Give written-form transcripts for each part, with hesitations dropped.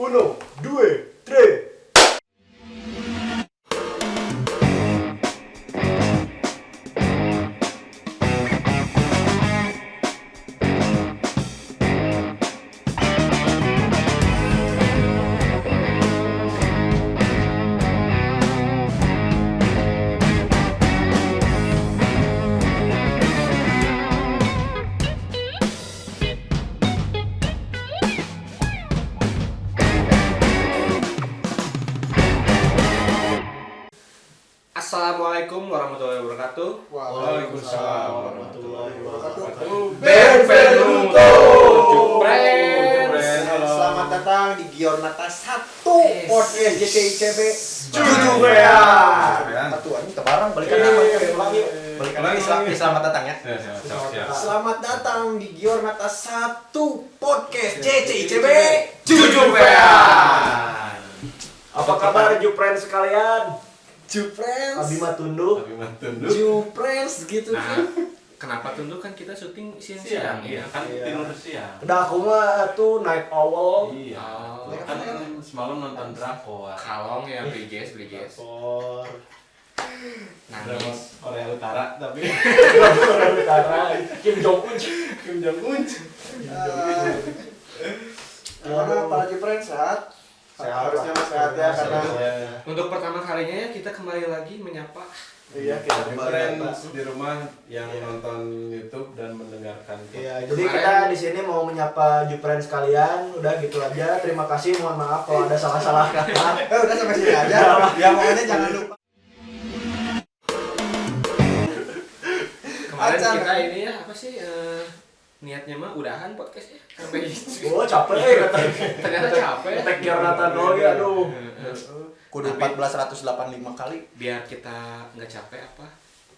Uno, due, tre. Assalamualaikum warahmatullahi wabarakatuh. Waalaikumsalam warahmatullahi wabarakatuh. Benvenuto Juprens. Selamat datang di Giornata 1 podcast JCICB Jujubean. Satuan ini tebarang balikan lagi. Balikan lagi selamat datang ya. Selamat datang di Giornata 1 podcast JCICB Jujubean. Apa kabar Juprens sekalian? Juprens. Abi mah tunduk. Juprens gitu Nah, kan. kenapa tunduk kan kita syuting siang-siang ya? kan tidur siang. Udah aku mah tuh night owl. Iya. Oh, Kan semalam nonton drakor. Kalong ya, Briges. Por. Nangis. Korea Utara tapi Utara Kim Jong Un. Kim Jong Un. Gimana para Juprens sehat? Harusnya mas sehat ya karena Untuk pertama kalinya ya kita kembali lagi menyapa. iya kita kembali Friends di rumah yang nonton YouTube dan mendengarkan. Iya, jadi kita di sini mau menyapa Juprens sekalian. Udah gitu aja. Terima kasih, mohon maaf kalau ada salah-salah kata. udah sampai sini aja. Ya pokoknya jangan lupa. Kemarin Acan. kita ini ya apa sih niatnya mah udahan podcastnya sampai Oh, capek kata. ternyata capek. Tek Giornata dong ya, aduh. Kudu 1485 kali. Biar kita nggak capek apa?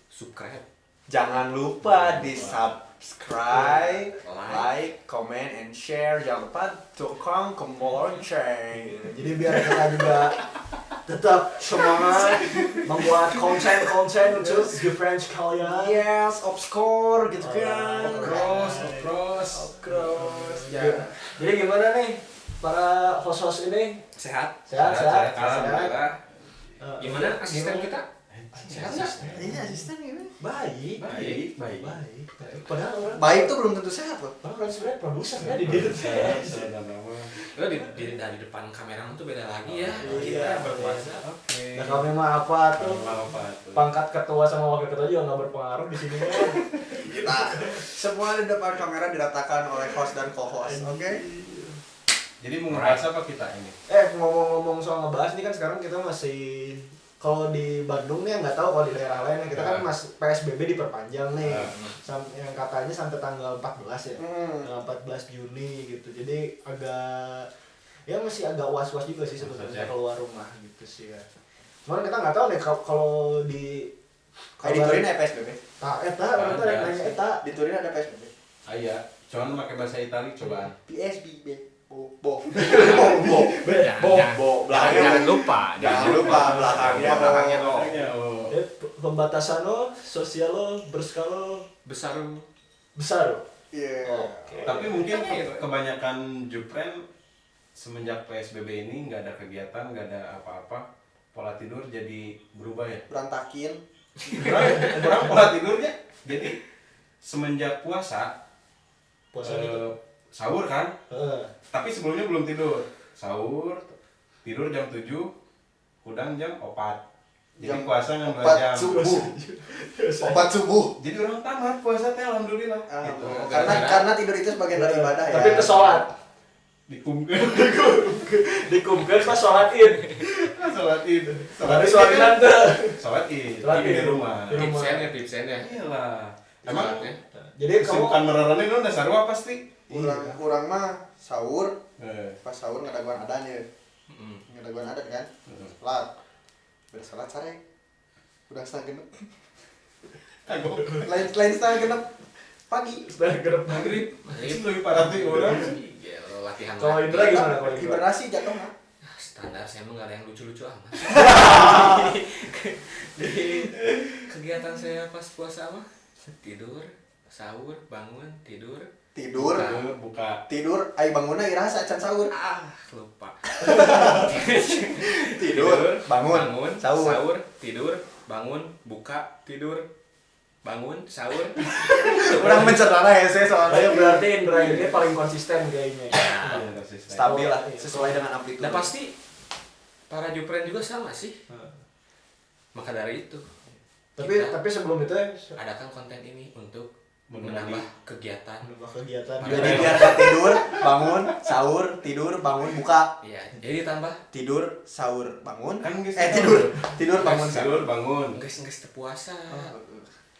Subscribe. Jangan lupa di subscribe, Like. like, comment, and share. Jangan lupa tukang lonceng. Jadi biar kita juga tetap semangat membuat konten-konten untuk Juprens kalian. Yes, obscore gitu kan. Cross. Ya. Jadi gimana nih para host-host ini? Sehat? Sehat. Alhamdulillah. Gimana asisten kita? Sehat nggak? Ini asisten gimana? Baik. Baik. Padahal orang Baik tuh belum tentu sehat loh. kan sebenarnya produser ya di diri. Lo dari depan kamera tuh beda lagi ya. Iya. Kita berkuasa. Nah kami mah apa tuh? Apa tuh? Pangkat ketua sama wakil ketua juga nggak berpengaruh di sini kan. Kita semua di depan kamera diratakan oleh host dan co-host, oke? Jadi mau ngebahas apa kita ini? Ngomong-ngomong soal ngebahas ini kan sekarang kita masih kalau di Bandung nih nggak tahu kalau di daerah lain kita kan masih PSBB diperpanjang nih. Yang katanya sampai tanggal 14 ya. Tanggal 14 Juni gitu. Jadi masih agak was-was juga sih sebenarnya keluar rumah gitu sih ya. Cuman kita nggak tahu nih kalau di Kayak di Turin ada PSBB. orang tuh nanya eta. Di Turin ada PSBB. Iya, cuman pakai bahasa Itali cobaan. PSBB. Bo. Jangan lupa. belakangnya lo. Pembatasan lo, sosial lo, berskala Besar. Iya. Oke. Tapi mungkin kebanyakan Jupren semenjak PSBB ini nggak ada kegiatan, nggak ada apa-apa, pola tidur jadi berubah ya. Berantakin. Kurang pola tidurnya. Jadi semenjak puasa Puasa sahur kan, Heeh. tapi sebelumnya belum tidur. Sahur, tidur jam 7, udang jam 4. Jadi Jam puasa ngan 2 4 jam. subuh. 4 subuh. Jadi orang tamat puasa teh alhamdulillah. Gitu. Karena tidur itu sebagian dari ibadah ya. Tapi ke sholat. Dikumkan pas sholat id. Sholat id. Tapi sholat id nanti. Sholat id. Sholat Tapi id. di rumah. Di rumah. Tipsen ya. Iyalah. Emang Sholatnya. Jadi kamu kesibukan mererenin lu udah sarua pasti. Kurang mah sahur, Eh. pas sahur ngadaguan adanya. Ngadaguan adat kan? Salat. Udah salat sare. Udah setengah genep. Kagok. Lain setengah genep pagi. sudah gerep. Maghrib. Itu lebih parah tuh orang. Gila, latihan. Kalau lagi. Indra gimana kalau Indra? Hibernasi jatuh mah. Standar saya emang gak ada yang lucu-lucu amat. Di kegiatan saya pas puasa mah tidur, sahur, bangun, tidur, Tidur, Buka. tidur, ai bangunna irasa can sahur. lupa. Tidur, bangun, sahur, tidur, bangun, buka, tidur, bangun, sahur. Kurang mencerna ya saya soalnya. Berarti indra ini paling konsisten kayaknya. Stabil lah, sesuai dengan amplitude. Nah pasti para Jupren juga sama sih. Maka dari itu. Tapi sebelum itu ya adakan konten ini untuk menambah kegiatan. Jadi biar gak tidur, bangun, sahur, tidur, bangun, buka. Iya, jadi tambah Tidur, sahur, bangun. Kan Tidur, bangun, tidur, bangun. guys terpuasa.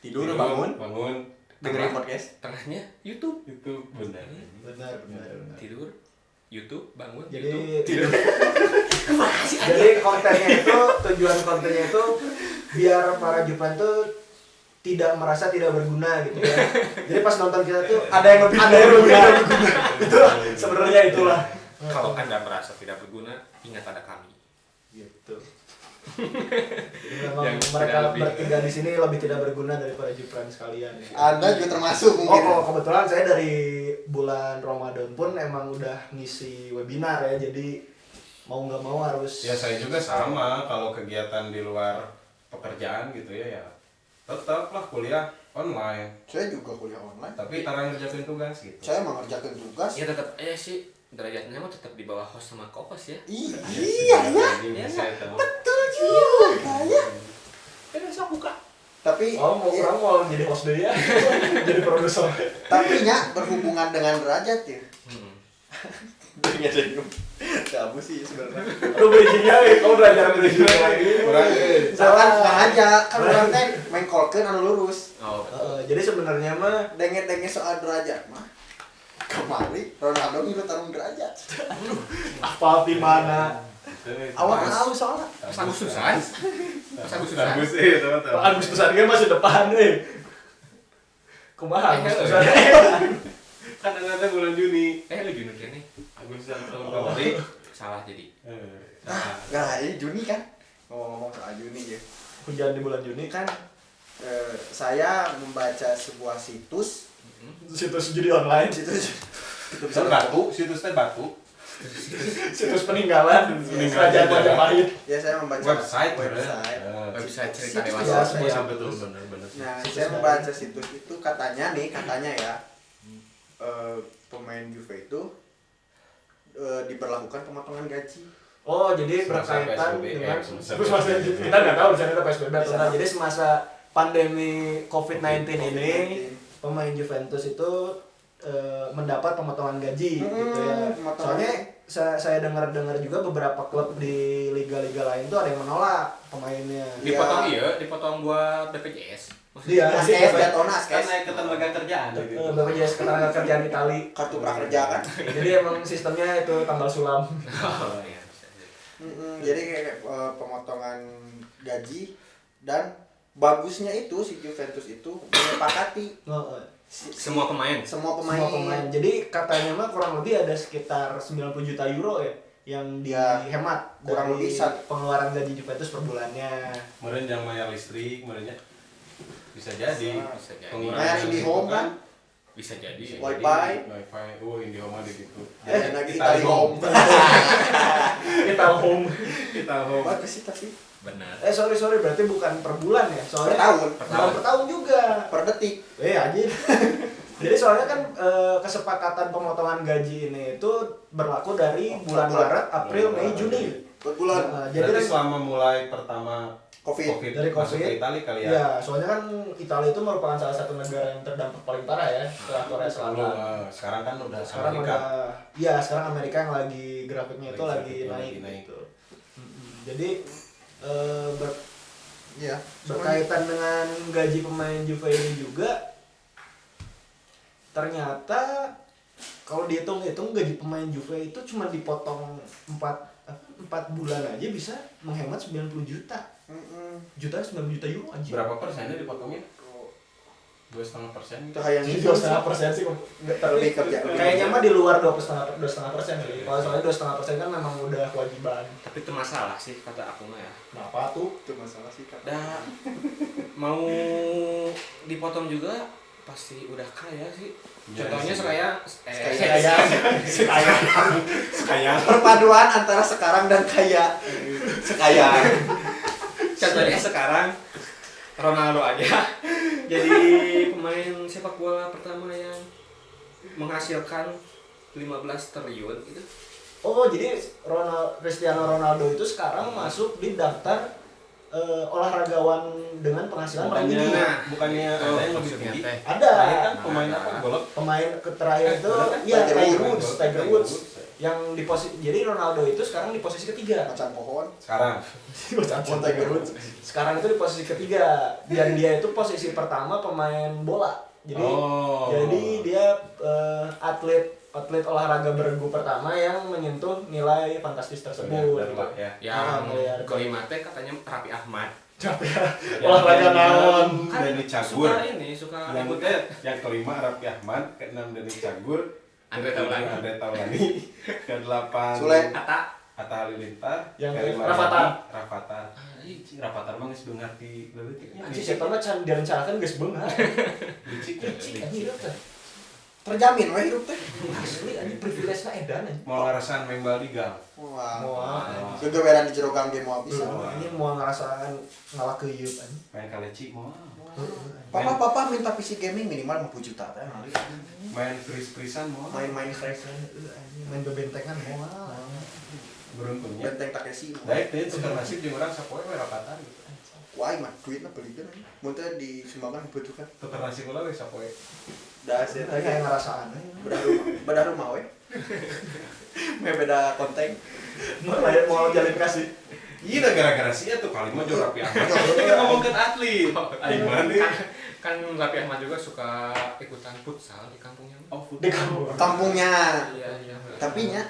Tidur, bangun. Dengerin Tengah- podcast. Tengahnya YouTube. Itu benar. benar. Tidur, YouTube, bangun, Jadi YouTube. Tidur. jadi kontennya itu tujuan kontennya itu biar para Jupren tuh tidak merasa tidak berguna gitu ya. Jadi pas nonton kita tuh ada yang lebih berguna. Itu sebenarnya itulah. Kalau Anda merasa tidak berguna, ingat ada kami. Gitu. Jadi memang Yang mereka tidak lebih. bertiga di sini lebih tidak berguna daripada Jupren sekalian. Anda juga termasuk mungkin. Oh, kebetulan saya dari bulan Ramadan pun emang udah ngisi webinar ya, jadi mau nggak mau harus. Ya saya juga sama kalau kegiatan di luar pekerjaan gitu ya tetaplah kuliah online. Saya juga kuliah online. Tapi cara ngerjain tugas gitu. Saya mengerjakan tugas. Ya tetap sih derajatnya mah tetap di bawah host sama co-host ya. Iya ya. Jadi saya tahu. Betul juga ya. Sok buka. Tapi Orang mau jadi host deh ya, jadi produser. tapi nya berhubungan dengan derajat ya. Dengan kamu sih sebenarnya. Aduh bridgingnya, kamu belajar bridging lagi. Misalkan nggak aja, kan orang teh main kolken anu lurus. Oh, Jadi sebenarnya mah Denge soal derajat mah. Kemari Ronaldo ngikut tarung derajat. apa di mana? Awal tahu soalnya. Pas Agustusan. Bagus teman-teman. Agustusan dia masih depan kumaha Agustusan. Kan ada bulan Juni. Lu Juni kene. Agustusan tahun kemarin. Salah jadi. Nah, ini Juni kan. Ngomong-ngomong soal Juni ya. Hujan di bulan Juni kan. Saya membaca sebuah situs Situs judi online, situs itu Situs batu, situs teh batu. situs peninggalan kerajaan Majapahit. Ya saya membaca Website. Website cerita Situs dewasa. ya, betul benar. Nah, saya membaca situs itu katanya ya pemain Juve itu diberlakukan pemotongan gaji. Oh, jadi Semasa berkaitan PSBB, dengan semasa semasa PSBB. kita nggak tahu di sana itu PSBB atau Bisa. enggak. Jadi semasa pandemi COVID-19 ini pemain Juventus itu mendapat pemotongan gaji gitu ya. Pemotongan. Soalnya saya dengar juga beberapa klub di liga-liga lain tuh ada yang menolak pemainnya. Dipotong dipotong buat BPJS. Dia Askes, Jatona, Kan Askes. naik ketenaga kerjaan gitu. BPJS Ketenagakerjaan Itali. Kartu prakerja kan. Jadi emang sistemnya itu tanggal sulam. Oh iya bisa. Jadi kayak pemotongan gaji dan bagusnya itu si Juventus itu menyepakati Semua pemain. semua Semua pemain. Jadi katanya mah kurang lebih ada sekitar 90 juta euro ya yang Ya, dihemat kurang dari lebih pengeluaran gaji Juventus per bulannya. Kemudian yang bayar listrik, kemudiannya bisa jadi. Bisa jadi. Pengurangan Bayar IndiHome kan, Bisa jadi. Wi-Fi. Wifi, IndiHome ada gitu. dan lagi Itali Home. Kita home. Kita home. Bagus sih tapi Benar. Sorry berarti bukan per bulan ya? Soalnya per tahun, bukan per tahun juga. per detik. Aja. Jadi soalnya kan kesepakatan pemotongan gaji ini itu berlaku dari bulan Maret, April, Mei, Juni. Per bulan. Jadi Berarti kan selama mulai pertama COVID. Dari masuk COVID. ke Italia kali ya. ya, soalnya kan Italia itu merupakan salah satu negara yang terdampak paling parah ya setelah Korea Selatan. Sekarang kan udah Sekarang Amerika. sekarang Amerika yang lagi grafiknya itu lagi naik gitu. Jadi Iya. berkaitan dengan gaji pemain Juve ini juga ternyata kalau dihitung-hitung gaji pemain Juve itu cuma dipotong 4 bulan aja bisa menghemat 90 juta. 90 juta euro aja. Berapa persennya dipotongnya? 2,5%. Itu yang Jadi itu 2,5% sih nggak terlalu lebih kerja. kayaknya mah di luar 2,5% sih. Kalau soalnya 2,5% kan memang udah kewajiban. Tapi itu masalah sih kata aku mah ya. Kenapa tuh? Itu masalah sih Kak. Mau dipotong juga pasti udah kaya sih. Ya, Contohnya sih. sekaya. Perpaduan antara sekarang dan kaya. Sekaya. Contohnya sekarang Ronaldo aja jadi pemain sepak bola pertama yang menghasilkan 15 triliun gitu. Oh, jadi Cristiano Ronaldo itu sekarang masuk di daftar olahragawan dengan penghasilan paling tinggi. Bukannya ada yang lebih tinggi? Ada. Kan pemain apa? Golok? Pemain terakhir itu ya Tiger Woods yang di posisi, jadi Ronaldo itu sekarang di posisi ketiga. Macam pohon. Sekarang. Macam Tiger Woods. Sekarang itu di posisi ketiga. Dan dia itu posisi pertama pemain bola. Jadi dia atlet olahraga bergu pertama yang menyentuh nilai fantastis tersebut. Yang kelima teh katanya Raffi Ahmad. Olahraga naon? Dani Cagur. Suka Yang ikut yang kelima Raffi Ahmad, keenam Dani Cagur, Andre Taulani, ke-8 Sule. Atta Halilintar, yang ke-5 Rafathar. Rafathar mah geus beungar ti leutik nya. Anjir siapa mah can direncanakan geus beungar. Licik Anjir teh. Terjamin we hidup teh. Asli anjir privilege-na edan anjir. Mau ngarasan main bal di gang. Wah. Juga beran di jero gang ge moal bisa. Ini mau ngerasakan ngalakeuyeup anjir. Main kaleci mau. Papa minta PC gaming minimal 50 juta teh. Main fris-frisan mau. Main crack. Main bebentengan moal. Beruntungnya. Benteng Takeshi. Daek teh tukar nasib jeung urang sapoe we Rafathar gitu. Wah, mah duitna beli kan. Mun teh disumbangkan dibutuhkan. Tukar nasib ulah we sapoe. Da sih Tapi kayak ngerasaan beda rumah we. Beda konten. mau jalin kasih. Iya gara-gara sih tuh kali mah jo Raffi Ahmad. Ini kan ngomongkeun atlet. Gimana nih? Kan Raffi Ahmad juga suka ikutan futsal di kampungnya. Di Kampungnya. Iya. Tapi nya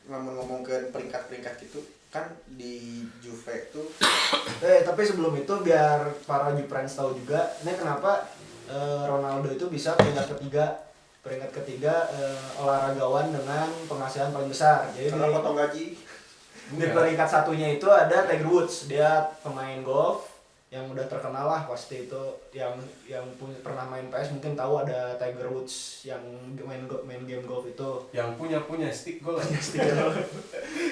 ngomong ke peringkat-peringkat gitu kan di Juve tuh. Tapi sebelum itu biar para Juprens tahu juga, ini kenapa Ronaldo itu bisa peringkat ketiga olahragawan dengan penghasilan paling besar. Jadi karena potong gaji. Di peringkat satunya itu ada Tiger Woods, dia pemain golf yang udah terkenal lah pasti itu, yang pernah main PS mungkin tahu ada Tiger Woods yang main game golf itu. Yang punya stick golf.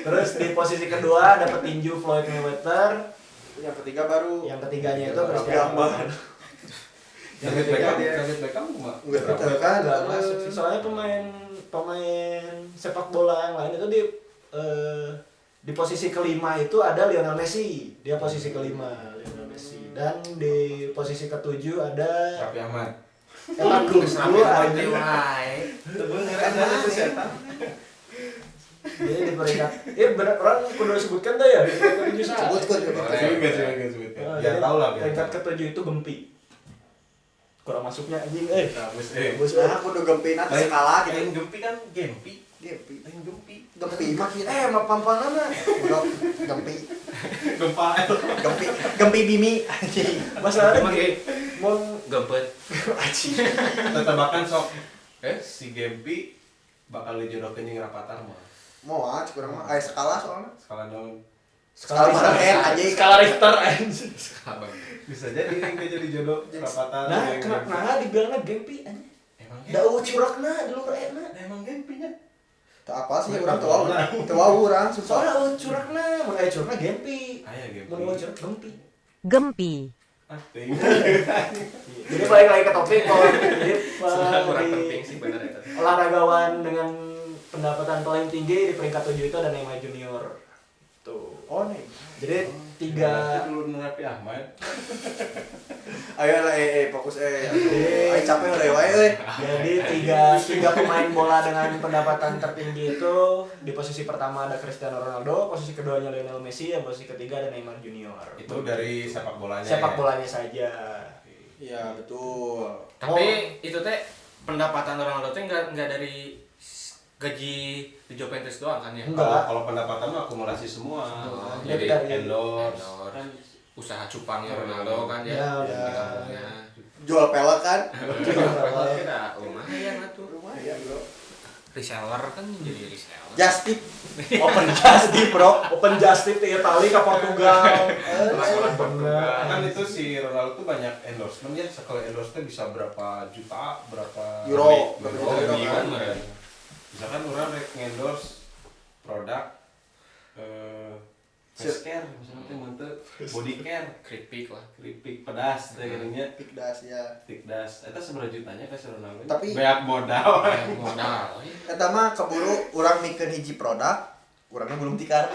Terus di posisi kedua ada petinju Floyd Mayweather. Yang ketiga baru. Yang ketiganya itu Cristiano Ronaldo. Yang ketiga David Beckham cuma. Enggak masuk sih. Soalnya pemain sepak bola yang lain itu di posisi kelima itu ada Lionel Messi. Dia posisi kelima Lionel Messi. Dan di posisi ketujuh ada Raffi Ahmad. Emak Gunggu Raffi Jadi di peringkat bener orang kudu sebutkan tuh ya. Sebutkan. Ya tahu lah. Peringkat ketujuh itu Gempi. Kurang masuknya anjing Bos aku udah gempi nanti skala gitu. Lain Gempi kan Gempi. Gempi. Lain Gempi. Gempi mah kita. Mah pampanana. Udah gempi. Gempa. Gempi bimi. Masalahnya mau Gempet. Tetebakan sok. Si Gempi bakal dijodohkeun jeung Rafathar mah. Mau kurang mah skala soalnya. Skala dong. Skala anjing. skala Richter anjing. Bisa jadi yang jadi jodoh Rafathar. Nah, kenapa dibilangnya Gempi anjing? Emang Da curakna di luar eta. emang Gempinya. Tak apa sih urang tahu urang susah. Soalnya curakna, mun curakna Gempi. Aya Gempi. Mun curak Gempi. Gempi. Ting. Jadi balik lagi ke topik kalau Kurang penting sih benar itu. olahragawan dengan pendapatan paling tinggi di peringkat 7 itu ada Neymar Junior. Tuh. Oh nih. Jadi tiga dulu Raffi Ahmad. Ayo lah fokus ayo capek udah wae. Jadi tiga pemain bola dengan pendapatan tertinggi itu di posisi pertama ada Cristiano Ronaldo, posisi keduanya Lionel Messi, dan posisi ketiga ada Neymar Junior. Itu dari sepak bolanya. Sepak ya? bolanya saja. Iya betul. Tapi itu teh pendapatan Ronaldo teh enggak dari gaji di Juventus doang kan ya? Enggak. Kalau pendapatan mah akumulasi semua. Jadi endorse. Usaha cupangnya Ronaldo kan ya. Ya. Di kampungnya. Jual pelek kan? Kita lumayan atuh. Lumayan bro. reseller kan jadi reseller. Just Tip. Open Just Tip, bro. Open Just Tip ke Italia ke Portugal. Bener. Kan itu si Ronaldo tuh banyak endorsement ya. Sekali endorsement bisa berapa juta, berapa Euro. Misalkan orang nge-endorse produk face care, misalnya teh muntah body care, Keripik lah. keripik pedas teh geunya. Tikdas ya. Tikdas, eta seberapa jutanya ka si Ronaldo? Tapi- banyak modal. Modal. Eta mah keburu urang mikeun hiji produk, urangnya belum tikar.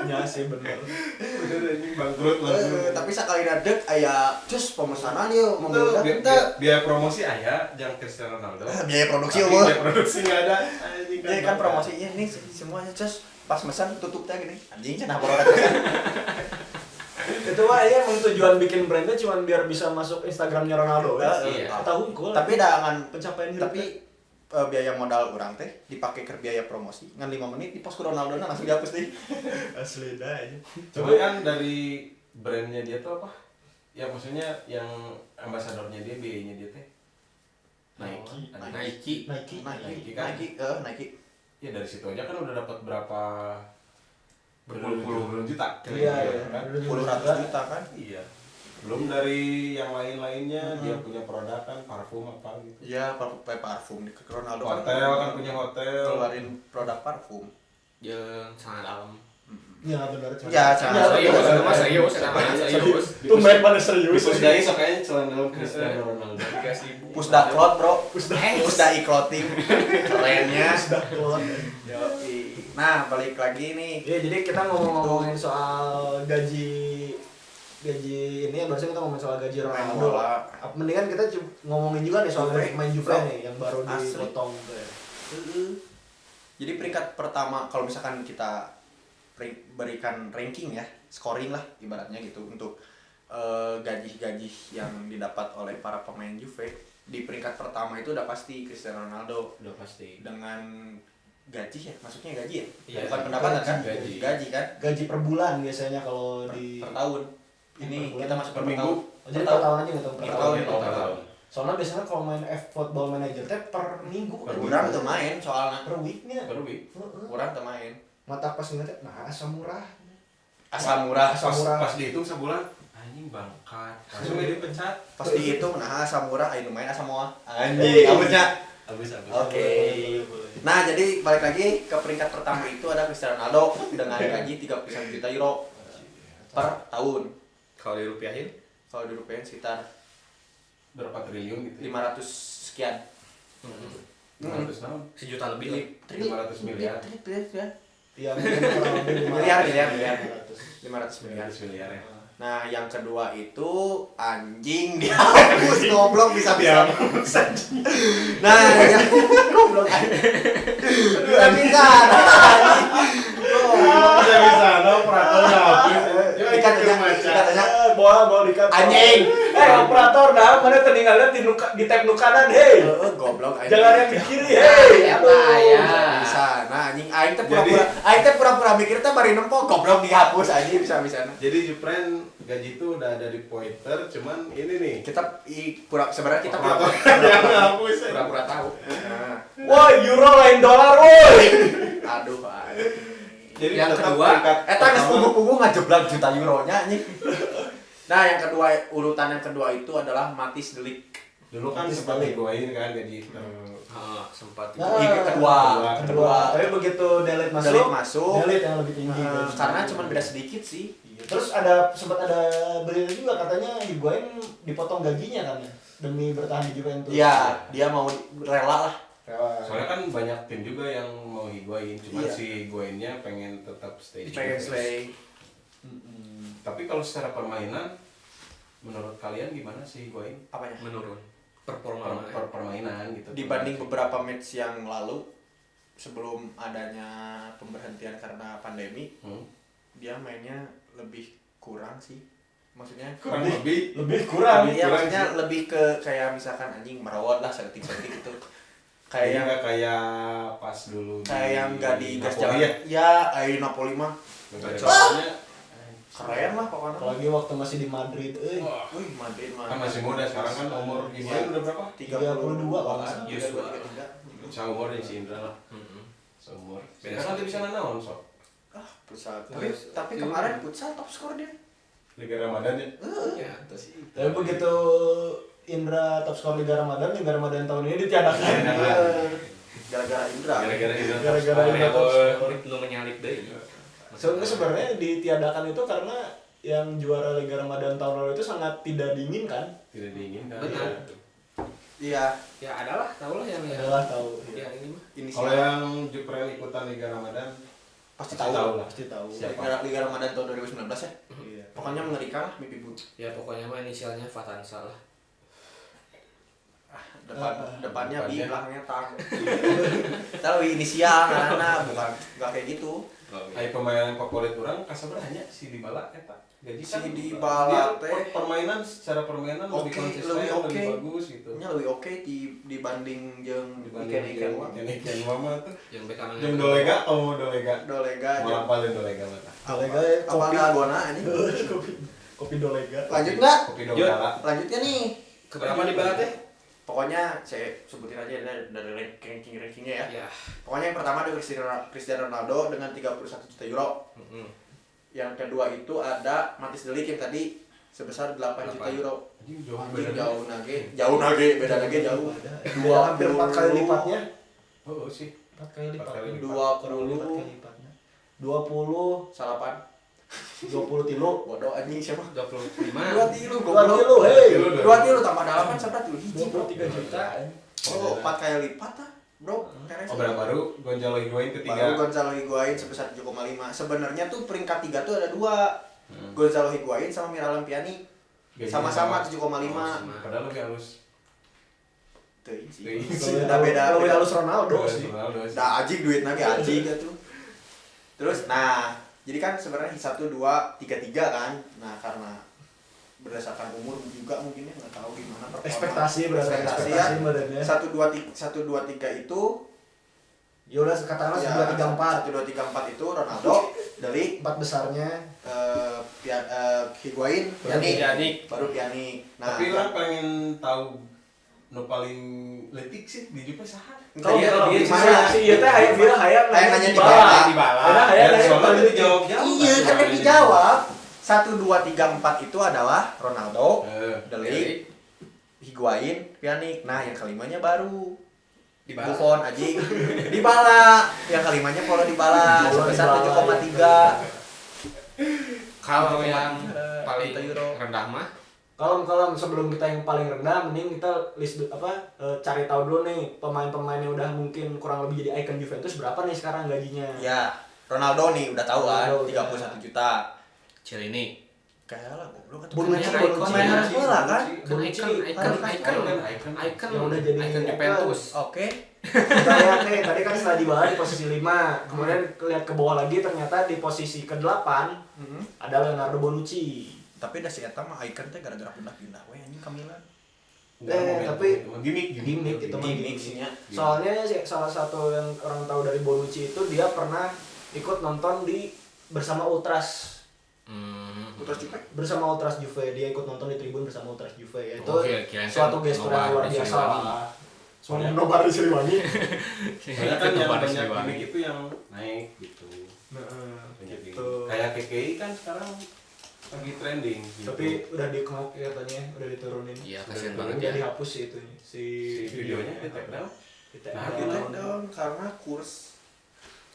Ya sih bener. Udah anjing bangkrut langsung. Tapi sakali nadek aya cus pemesanan yeuh Itu memudah biaya promosi aya jangan Cristiano Ronaldo. biaya produksi Tapi eueuh. biaya produksi enggak ada. Anjing Jadi kan promosinya nih semuanya cus pas mesan tutup teh gini. Anjing cenah produk mesan. Itu mah ya emang tujuan bikin brandnya cuma biar bisa masuk Instagramnya Ronaldo ya. Iya. Tahu gua. Tapi dengan pencapaian tapi biaya modal urang teh dipakai ke biaya promosi ngan 5 menit di post ku Ronaldo langsung dihapus deh. asli dah aja. Cuma kan dari brandnya dia tuh apa? Ya maksudnya yang ambasadornya dia, biayanya dia teh Nike. Nike. Nike. Ya dari situ aja kan udah dapat berapa berpuluh-puluh juta. Iya. Kan? Puluh ratus juta kan. Iya. Belum dari yang lain-lainnya dia punya produk kan parfum apa gitu. Iya, parfum di Ronaldo Hotel kan punya hotel. keluarin produk parfum. Jeung sangat alam. Ya benar. Ya, Serius, serius. Tumben pada serius. Pusdai sokanya celana dalam Cristiano Ronaldo. Pusda cloth, bro. Pusda. Pusda clothing. Kerennya. Sudah keluar. Yoi. Nah, balik lagi nih. Ya jadi kita ngomongin soal gaji ini ya barusan kita ngomongin soal gaji Ronaldo. Mendingan kita ngomongin juga nih soal Juve. main Juve nih yang baru Asli. dipotong. Jadi peringkat pertama kalau misalkan kita berikan ranking ya, scoring lah ibaratnya gitu untuk gaji-gaji yang didapat oleh para pemain Juve. Di peringkat pertama itu udah pasti Cristiano Ronaldo Udah pasti. dengan gaji ya, maksudnya gaji ya? Iya, Bukan pendapatan kan? gaji. Gaji kan? Gaji per bulan biasanya kalau di Per tahun. Ini Per bulan. kita masuk Per per minggu. tahun. Oh, jadi per tahun aja gitu. Per tahun. Soalnya biasanya kalau main Football Manager teh per minggu Per Urang tuh main soalnya. per weeknya. Per week. Urang tuh main. Mata pas ngeliat nah asa murah. Asa murah. Pas dihitung sebulan anjing bangkat. Langsung dia dipecat. Pas dihitung nah asa murah aya nu main asa moal. Anjing, abisnya. Habis. Oke. Nah, jadi balik lagi ke peringkat pertama itu ada Cristiano Ronaldo dengan gaji 31 juta euro per tahun. Kalau dirupiahin Kalau dirupiahin sekitar Berapa triliun gitu? 500 sekian. 500 tahun. sejuta lebih. 500 miliar. Iya, kurang lebih Miliar. 500. 500 miliar. 500 miliar ya. Nah, yang kedua itu anjing dihapus goblok bisa. Nah, yang goblok. Bisa. Bisa operator hapus. Katanya Bawa dikat. anjing. Operator dah mana tertinggalnya di tab nu kanan, hei. Goblok anjing. Jangan yang di kiri, hei. Bisa. Nah, anjing aing teh pura-pura mikir teh bari nempo goblok dihapus anjing bisa-bisa. Jadi Jupren gaji itu udah ada di pointer, cuman ini nih Kita sebenarnya kita operator yang ngapus. Pura-pura tahu. Nah, Woi, euro lain dolar, woi. aduh. Jadi Yang tetap kedua, peringkat Eta geus pertama. puguh-puguh ngajeblak juta euronya anjing. Nah, yang kedua urutan yang kedua itu adalah Matis Delik. Dulu kan sempat digoain kan gaji Sempat. Kedua. Tapi begitu Delete Delik masuk, masuk. Delete yang lebih tinggi. Karena cuma beda sedikit sih. Terus sempat ada berita juga katanya Higuain dipotong gajinya kan ya demi bertahan di Juventus. Iya, dia mau rela lah. Soalnya kan banyak tim juga yang mau Higuain, cuman Iya. si Higuainnya pengen tetap stay di Pengen Juventus. slay. Tapi kalau secara permainan, menurut kalian gimana sih Higuain? Apanya? Menurun. Performa. Permainan gitu. Dibanding beberapa match yang lalu sebelum adanya pemberhentian karena pandemi, dia mainnya lebih kurang sih. Maksudnya kurang lebih kurang. Iya, kurang maksudnya sih. lebih ke kayak misalkan anjing merawat lah setik-setik gitu. Kayak Kayak nggak kayak pas dulu kayak yang enggak di gas Napoli jalan. ya. Ya, ayo Napoli mah. Soalnya Keren lah pokoknya. Apalagi waktu masih di Madrid, Wah, Wih, Madrid kan masih muda sekarang kan umur Higuain udah berapa? 32 kalau nggak salah. 32, 33. Seumur si Indra lah. Seumur. Beda nanti bisa naon sok. Ah, futsal. Tapi kemarin futsal top skor dia. Liga Ramadan ya. Ya, terus Tapi begitu Indra top skor Liga Ramadan tahun ini ditiadakan. Gara-gara Indra. Gara-gara Indra. Gara-gara Indra top skor. lu menyalip deh. Sebenarnya ditiadakan itu karena yang juara Liga Ramadan tahun lalu itu sangat tidak diinginkan. Tidak diinginkan. Benar. Iya. Ya adalah, tahu lah yang Adalah tahu. Ya ini mah. Kalau yang Jupren ikutan Liga Ramadan pasti tahu tahu lah. Pasti tahu. Siapa? Liga Ramadan tahun 2019 ya. Iya. Pokoknya mengerikan lah mimpi Bu. Ya pokoknya mah inisialnya Fatansa lah. Depannya bi, Depannya. belakangnya tang. Tahu inisial karena bukan enggak kayak gitu. Ai pemain favorit orang kasabaranya si Dybala eta. Gaji Si kan Dybala dia teh. permainan secara permainan lebih Oke, konsisten, lebih oke. lebih bagus gitu. Nya lebih oke dibanding jeung Dibanding ikan Ikan Mama tuh. Yang bek kanan. Jeung Dolega, Dolega. Dolega Mau jeung apalin Dolega mah. Dolega apa kopi. dalgona anjing. Kopi Dolega. Lanjut enggak? Kopi Dolega. Lanjutnya nih. Keberapa di barat teh? Pokoknya saya sebutin aja dari rankingnya ya. Ya. Pokoknya yang pertama ada Cristiano Ronaldo dengan 31 juta euro. Yang kedua itu ada Matis Delik yang tadi sebesar 8 juta euro. Anjing jauh Anjing beda. jauh nage, beda nage jauh. Dua hampir 4 kali lipatnya. Oh sih. 4 kali lipatnya. 20 lipatnya. 20 salapan 20 tilu. bodoh anjing siapa? 25. 2 tilu 2 tilu, hei. 2 tilu tambah 8 sampai tuh hiji bro. 23 juta. Oh, 4 kali lipat ah, bro. Oh berapa baru Gonzalo Higuain Baru ketiga. Gonzalo Higuain sebesar 7,5. Sebenarnya tuh peringkat 3 tuh ada 2. Gonzalo Higuain sama Miralem Pjanic. Gajinya Sama-sama 7,5. Padahal lebih halus. Tuh hiji. Tuh, Udah beda. Lebih halus Ronaldo sih. Ronaldo sih. Dah anjing duit lagi anjing gitu. Terus nah, jadi kan sebenarnya 1 2 3 3 kan. Nah, karena berdasarkan umur juga mungkin ya nggak tahu gimana performa. Ekspektasi berdasarkan Ekspektasi ekspektasi ya. badannya. 1 2 3 itu Ya udah katakanlah 1 2 3 4. 1 2 3 4 itu Ronaldo, Delik, 4 besarnya. Higuain, Pjanic. baru Pjanic. Nah, Tapi orang pengen tahu nu paling letik sih di Juve saha. Kalau dia kalau di gimana mana? sih? Iya teh aya bira hayang Hayang nanya di Dybala. bala. Dybala. Ada hayang Dan nanya soalnya paling tadi jawab-jawab. Iya, kan yang dijawab. 1 2 3 4 itu adalah Ronaldo, Delik, Higuain, Pjanic. Nah, yang kelimanya baru Dybala. Buffon anjing. Dybala. Yang kelimanya Paulo Dybala sebesar 7,3. Kalau yang paling Juta euro. rendah mah Kalau sebelum kita yang paling rendah, mending kita cari tahu dulu nih pemain-pemain yang udah mungkin kurang lebih jadi icon Juventus berapa nih sekarang gajinya. Ya, Ronaldo nih udah tahu kan, Ronaldo, 31 juta. Cilini. Kayak lah, goblok kan. Bonucci, Pemain harus bola kan? Icon yang udah jadi icon icon. Juventus. Oke. Kita lihat nih, tadi kan setelah Dybala di posisi 5, kemudian lihat ke bawah lagi ternyata di posisi ke-8 ada Leonardo Bonucci. Tapi dah si eta mah icon teh gara-gara pindah-pindah we anjing ka Milan. Tapi gimmick gimmick itu mah Gimmick gimmick. sihnya. Soalnya salah satu yang orang tahu dari Bonucci itu dia pernah ikut nonton bersama Ultras. Putra Juve. Bersama Ultras Juve, dia ikut nonton di tribun bersama Ultras Juve. Ya, itu kirain suatu kan gestur yang luar Nobar di biasa Siliwangi. lah. Soalnya nobar di Siliwangi. Soalnya kan yang banyak gimmick itu yang naik gitu. Banyak gitu. gimmick. Kayak KKI kan sekarang lagi trending gitu. Tapi udah di-knock katanya, udah diturunin. Iya, kasihan Udah banget Udah ya. dihapus sih itu si videonya di take down. Nah, Di take down karena kurs.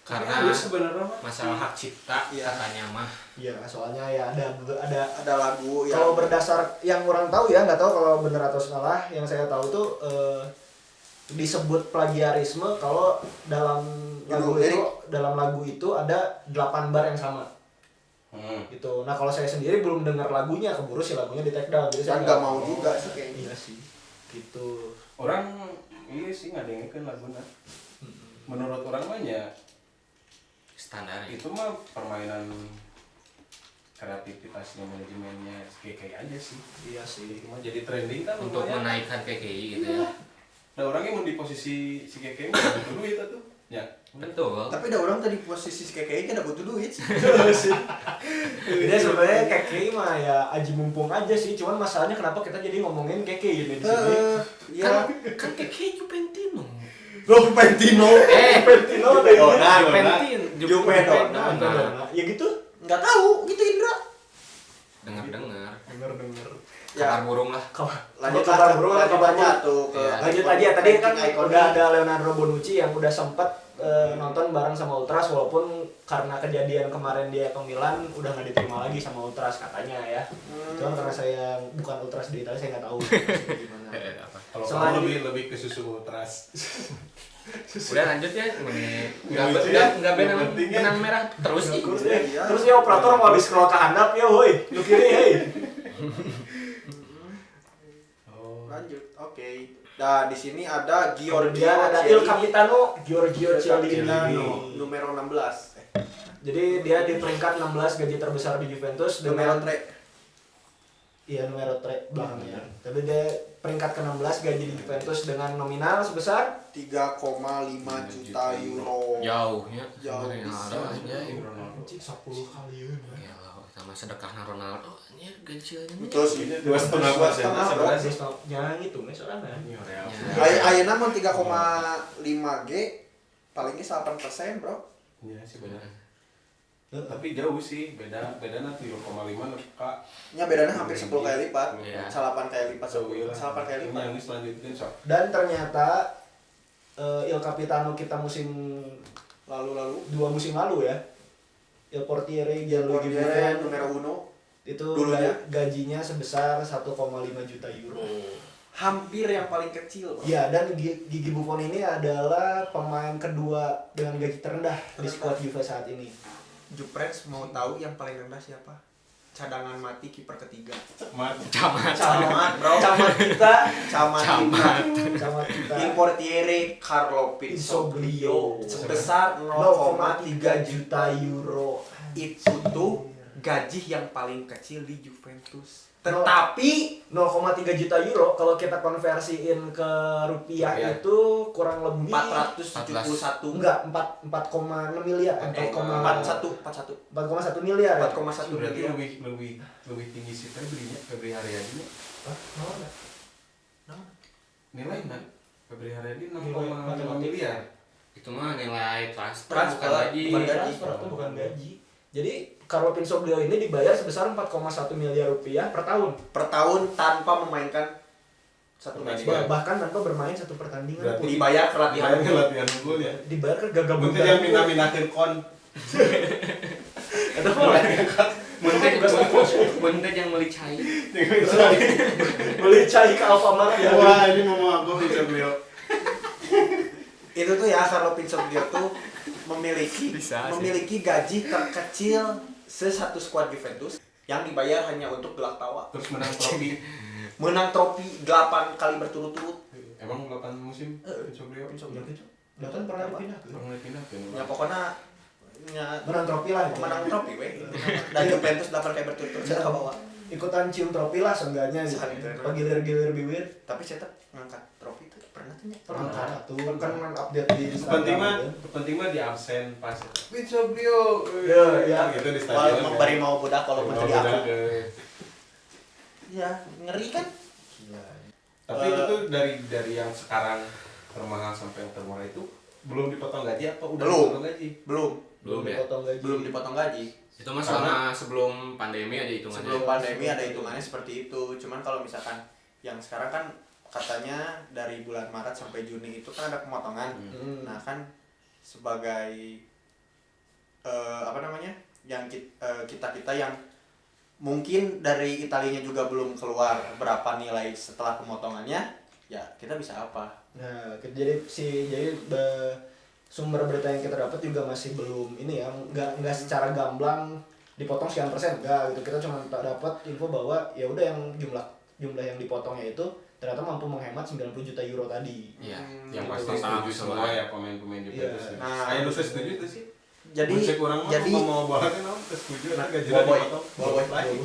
Karena Tapi sebenarnya mah masalah hak cipta Iya. katanya mah. Iya, soalnya ya ada Ada lagu yang kalau berdasar yang orang tahu ya, nggak tahu kalau benar atau salah, yang saya tahu tuh disebut plagiarisme kalau dalam lagu itu ada 8 bar yang sama gitu. Nah kalau saya sendiri belum dengar lagunya, keburu sih lagunya di take down, jadi saya kan nggak mau juga sih kayaknya. Iya sih gitu. orang iya sih ngadengin lagunya. Menurut orang mah ya Standar ya. itu mah permainan kreativitasnya manajemennya KKI aja sih. Iya sih. Cuma jadi trending kan Untuk lumayan. menaikkan KKI gitu ya. Nah orangnya mau di posisi si KKI mah butuh duit itu ya. Betul. Tapi ada orang tadi posisi kayaknya ada butuh duit sih. Jadi sebenarnya Keke mah ya aji mumpung aja sih, cuman masalahnya kenapa kita jadi ngomongin Keke ini di sini? Ya, Kan kayak Juventino. lo Juventino. Juventino ada ini. Juventino. Ya gitu. Nggak tahu gitu Indra. Dengar-dengar. Denger. Kabar burung lah. Lanjut kabar lah, burung lanjut kabar aja burung. tuh ke Iya. Lanjut aja, tadi kan icon udah ada Leonardo Bonucci yang udah sempat nonton bareng sama Ultras, walaupun karena kejadian kemarin dia ke Milan udah nggak diterima lagi sama Ultras katanya ya. Cuman karena saya bukan Ultras di Italia, saya nggak tahu gimana. Apa? Kalau Selain- kamu lebih ke susu ultras. Udah lanjut ya. Nggak lucu ya? Enggak Yang penting ya. benang merah terus nih. Terus ya operator mau di scroll ke handap ya, woi, lu kiri, hei. Lanjut, oke. Nah, di sini ada Giorgio Kemudian ada Il Capitano Giorgio Chiellini. numero 16. Jadi dia di peringkat 16 gaji terbesar di Juventus Numero dengan 3. iya numero 3 belakangnya. Tapi dia peringkat ke-16 gaji di Juventus dengan nominal sebesar 3,5 juta euro. Jauhnya. Jauh Sebenarnya bisa. ada aja. anjing 10 kali Ya sama sedekahnya Ronaldo. Anjir gajinya. Betul sih. 2,5%. bro. Yang itu nih soalnya. Ayeuna mah 3,5 G palingnya 8%, bro. Iya sih benar. Tapi jauh sih, beda nanti 0,5 kak. Nya bedanya hampir 10 kali lipat. Iya. 8 kali lipat, Jauh lah. 8 kali lipat. Yang selanjutnya sok. Dan ternyata Il Capitano kita musim Lalu 2 musim lalu ya. Il Portiere Gianluigi Portiere Buffon numero 1 itu dulunya. gajinya sebesar 1,5 juta euro. hampir yang paling kecil, bro. Iya, dan Gigi Buffon ini adalah pemain kedua dengan gaji terendah di skuad Juve saat ini. Juprens mau tahu yang paling rendah siapa? Cadangan mati kiper ketiga. Camat. Camat, bro. Camat kita, Camat. camat kita. Il Portiere Carlo Pinsoglio sebesar 0,3 juta euro. Itu tuh gaji yang paling kecil di Juventus. Tetapi 0,3 juta euro kalau kita konversiin ke rupiah Rupiah. itu kurang lebih 471 enggak 4,6 miliar 41 4,1 miliar ya? 4,1 Berarti miliar. lebih tinggi sih Febri Haryadi. Nilai kan? Febri Haryadi 6,5 miliar. Itu mah nilai transfer Transfer, bukan gaji. bukan gaji. Transfer itu bukan gaji. Jadi Carlo Pinsoglio ini dibayar sebesar 4,1 miliar rupiah per tahun. Per tahun tanpa memainkan satu match. Iya. Bahkan tanpa bermain satu pertandingan Berarti pun. Dibayar ke latihan. Latihan latihan unggul ya. Dibayar ke gagap Bentar yang mina-minakeun kon. Itu mah Bentet yang beli cai. beli cai ke Alfamart ya. Wah, ini mau aku bicara beliau. Itu tuh ya Carlo Pinsoglio tuh memiliki Bisa sih. memiliki gaji terkecil satu skuad Juventus yang dibayar hanya untuk gelak tawa. Terus menang trofi. Menang trofi 8 kali berturut-turut. Emang 8 musim Pinsoglio. Udah kan pernah pindah ke. Pernah pindah kan? Ya pokoknya nya Menang trofi lah. menang trofi weh. Dan Juventus 8 kali berturut-turut saya ke bawah. Ikutan cium trofi lah seenggaknya gitu. Saling keren. Pagilir-gilir bibir. Tapi saya tetap ngangkat trofi itu pernah tuh ya. Pernah tuh kan main update di Penting mah, gitu. penting mah di absen pas. Pinsoglio. Ya. Gitu di Wah, stadion. memberi mau budak kalau menteri aku. Tapi Ya, ngeri kan? itu tuh dari yang sekarang termahal sampai yang termurah itu belum dipotong gaji apa udah Belum. dipotong gaji? Belum Belum ya. Dipotong gaji. belum dipotong gaji. Itu mah selama sebelum pandemi aja hitungannya. Sebelum pandemi ada hitungannya seperti itu. Cuman kalau misalkan yang sekarang kan katanya dari bulan Maret sampai Juni itu kan ada pemotongan. Nah kan sebagai apa namanya yang kita yang mungkin dari Italinya juga belum keluar berapa nilai setelah pemotongannya, ya kita bisa apa? Nah, jadi sumber berita yang kita dapat juga masih belum ini ya, nggak secara gamblang dipotong sekian persen, enggak gitu. Kita cuma dapat info bahwa ya udah yang jumlah yang dipotongnya itu ternyata mampu menghemat 90 juta euro tadi. Iya. Yang Yang pasti pasti setuju semua ya pemain-pemain Juventus. Iya. Nah, Saya dosa setuju itu sih. Jadi Cek orang mah jadi mau bola kan om setuju Nah, gaji boboy. dipotong. Boboy. Lagi.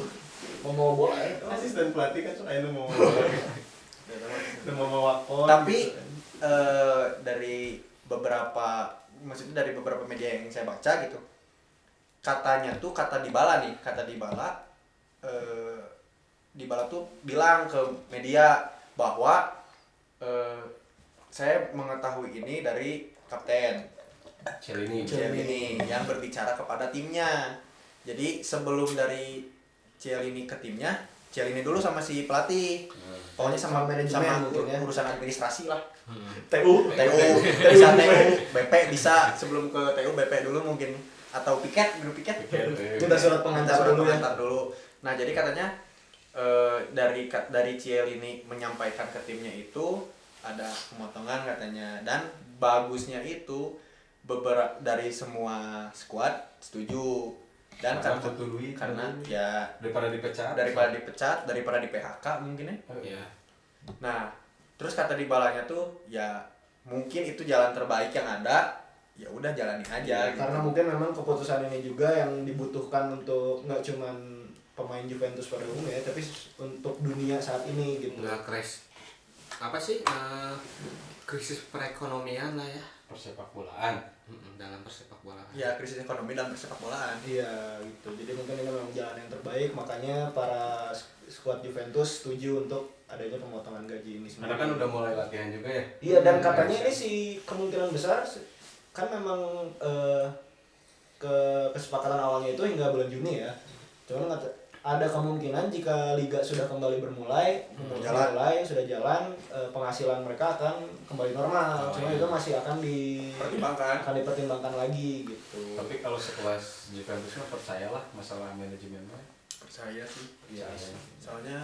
Mau bola ya. Asisten pelatih kan soalnya mau bola. Mau wakon. tapi gitu kan. dari beberapa maksudnya dari beberapa media yang saya baca gitu, katanya tuh kata Dybala Dybala tuh bilang ke media bahwa saya mengetahui ini dari kapten Cielini. yang berbicara kepada timnya. Jadi sebelum dari Cielini ke timnya, Cielini dulu sama si pelatih. Pokoknya sama manajemen mungkin ya. urusan administrasi lah. TU bisa TU, BP bisa sebelum ke TU BP dulu mungkin, atau piket, grup piket. Minta surat pengantar dulu ya. dulu. Nah, jadi katanya dari Cielini menyampaikan ke timnya itu ada pemotongan katanya, dan bagusnya itu beberapa dari semua squad setuju, dan karena ya daripada dipecat daripada di PHK mungkin ya. Iya. Nah, terus kata Dybalanya tuh ya mungkin itu jalan terbaik yang ada, ya udah jalanin aja gitu. Karena mungkin memang keputusan ini juga yang dibutuhkan untuk nggak cuman pemain Juventus pada umumnya, tapi untuk dunia saat ini gitu. Nggak krisis perekonomian lah ya. persepak bolaan. Dalam persepak bolaan. Ya, krisis ekonomi dan persepak bolaan. Iya gitu. Jadi mungkin ini memang jalan yang terbaik, makanya para skuad Juventus setuju untuk adanya pemotongan gaji ini. Karena kan udah mulai latihan juga ya. Iya, dan katanya ini sih kemungkinan besar kan memang kesepakatan awalnya itu hingga bulan Juni ya. Cuman ada kemungkinan jika liga sudah kembali sudah jalan, penghasilan mereka akan kembali normal. Cuma itu masih akan dipertimbangkan lagi gitu. Tapi kalau sekelas Juventus mah percayalah masalah manajemen mah. Percaya sih. Iya. Soalnya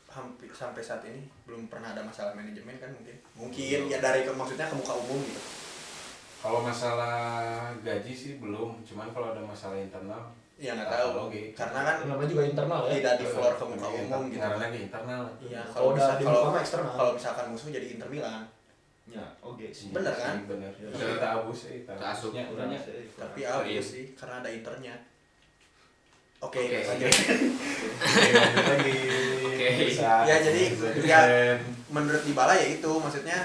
hampir sampai saat ini belum pernah ada masalah manajemen kan, mungkin ya dari maksudnya ke muka umum gitu. Kalau masalah gaji sih belum, cuman kalau ada masalah internal ya nggak tahu, karena kan namanya juga internal ya, tidak di floor ke muka umum gitu. Karena di internal. Iya, kalau eksternal. Kalau misalkan musuh jadi Inter Milan. Ya, oke sih. Bener kan? Bener. Kita abus sih, Asupnya urangnya. Tapi abus sih karena ada Internya. Oke. Lagi. Ya jadi ya menurut Dybala ya itu maksudnya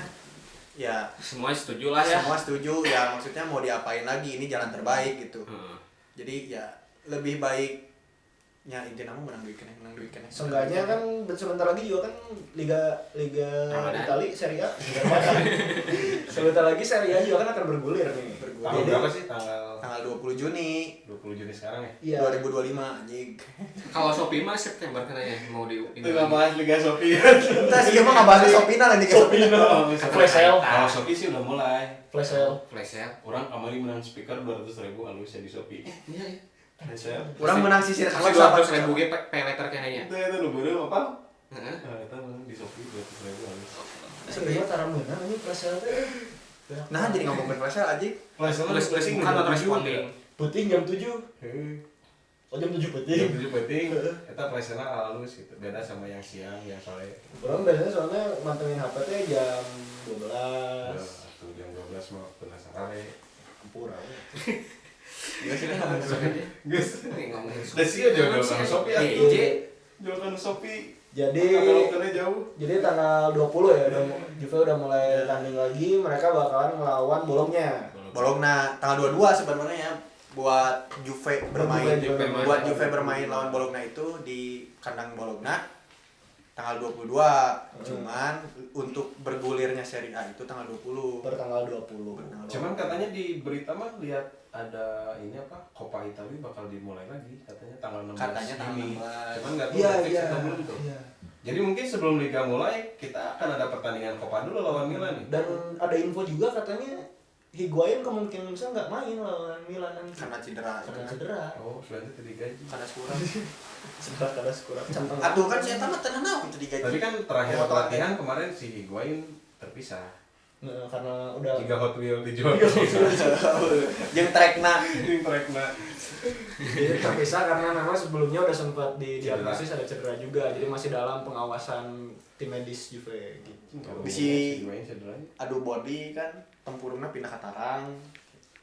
ya semua setuju lah ya. Semua setuju ya, maksudnya mau diapain lagi, ini jalan terbaik gitu. Jadi ya lebih baiknya intinya menang duit kene. Seenggaknya kan sebentar lagi juga kan Liga Italia Serie A. Sebentar lagi Serie A juga kan akan bergulir nih. Tanggal berapa sih? Tanggal 20 Juni. 20 Juni sekarang ya? Iya. 2025 anjing. Kalau Shopee mah September kenanya mau di Itu enggak bahas Liga Shopee. Kita sih emang enggak bahas Shopee lah, Liga Shopee. Flash sale. Kalau Shopee sih udah mulai. Flash sale. Orang kemarin menang speaker 200.000 halus ya di Shopee. Iya ya. Orang menang sisir Kasih 200.000 ge pay letter kenanya. Itu lu apa? Heeh. Nah, itu menang di Shopee 200.000 halus. Sebenarnya tara menang ini flash sale teh. Nah, jadi ngomongin flash sale aja. Flash sale Bukan not responding. Puting jam 7. Oh jam 7 puting. Jam 7 penting. Eta flash sale halus gitu. Beda sama yang siang, yang sore. Orang biasanya soalnya mantengin HP teh jam 12. Tuh jam 12 mah penasaran ya. Campur aja. Iya sih ngomongin Shopee. Guys. Ngomongin Udah sih jual kan Shopee atuh. Jual kan Shopee. Jadi jauh. Jadi tanggal 20 ya Juve udah mulai tanding lagi, mereka bakalan ngelawan Bologna. Bologna tanggal 22 sebenarnya ya, buat Juve bermain lawan Bologna itu di kandang Bologna tanggal 22. Cuman untuk bergulirnya Serie A itu tanggal 20. Bertanggal 20. Cuman katanya di berita mah lihat ada ini apa Coppa Italia bakal dimulai lagi katanya tanggal 16 Katanya tanggal Juni. 16. Cuman nggak tahu Iya, fix iya. atau belum tuh. Iya. Jadi mungkin sebelum liga mulai kita akan ada pertandingan Coppa dulu lawan Milan nih. Dan ada info juga katanya Higuain kemungkinan bisa nggak main lawan Milan nanti. Karena cedera. Oh, sudah itu digaji. Karena kurang. Cedera kurang. Aduh kan saya tamat tenan naon teh digaji. Tapi kan terakhir pelatihan kemarin si Higuain terpisah. Karena udah Jika Hot Wheel dijual. Jeung trekna. Jadi terpisah karena memang sebelumnya udah sempat didiagnosis ada cedera juga, jadi masih dalam pengawasan tim medis Juve gitu. Bisi adu body kan, tempurungna pindah ke Tarang.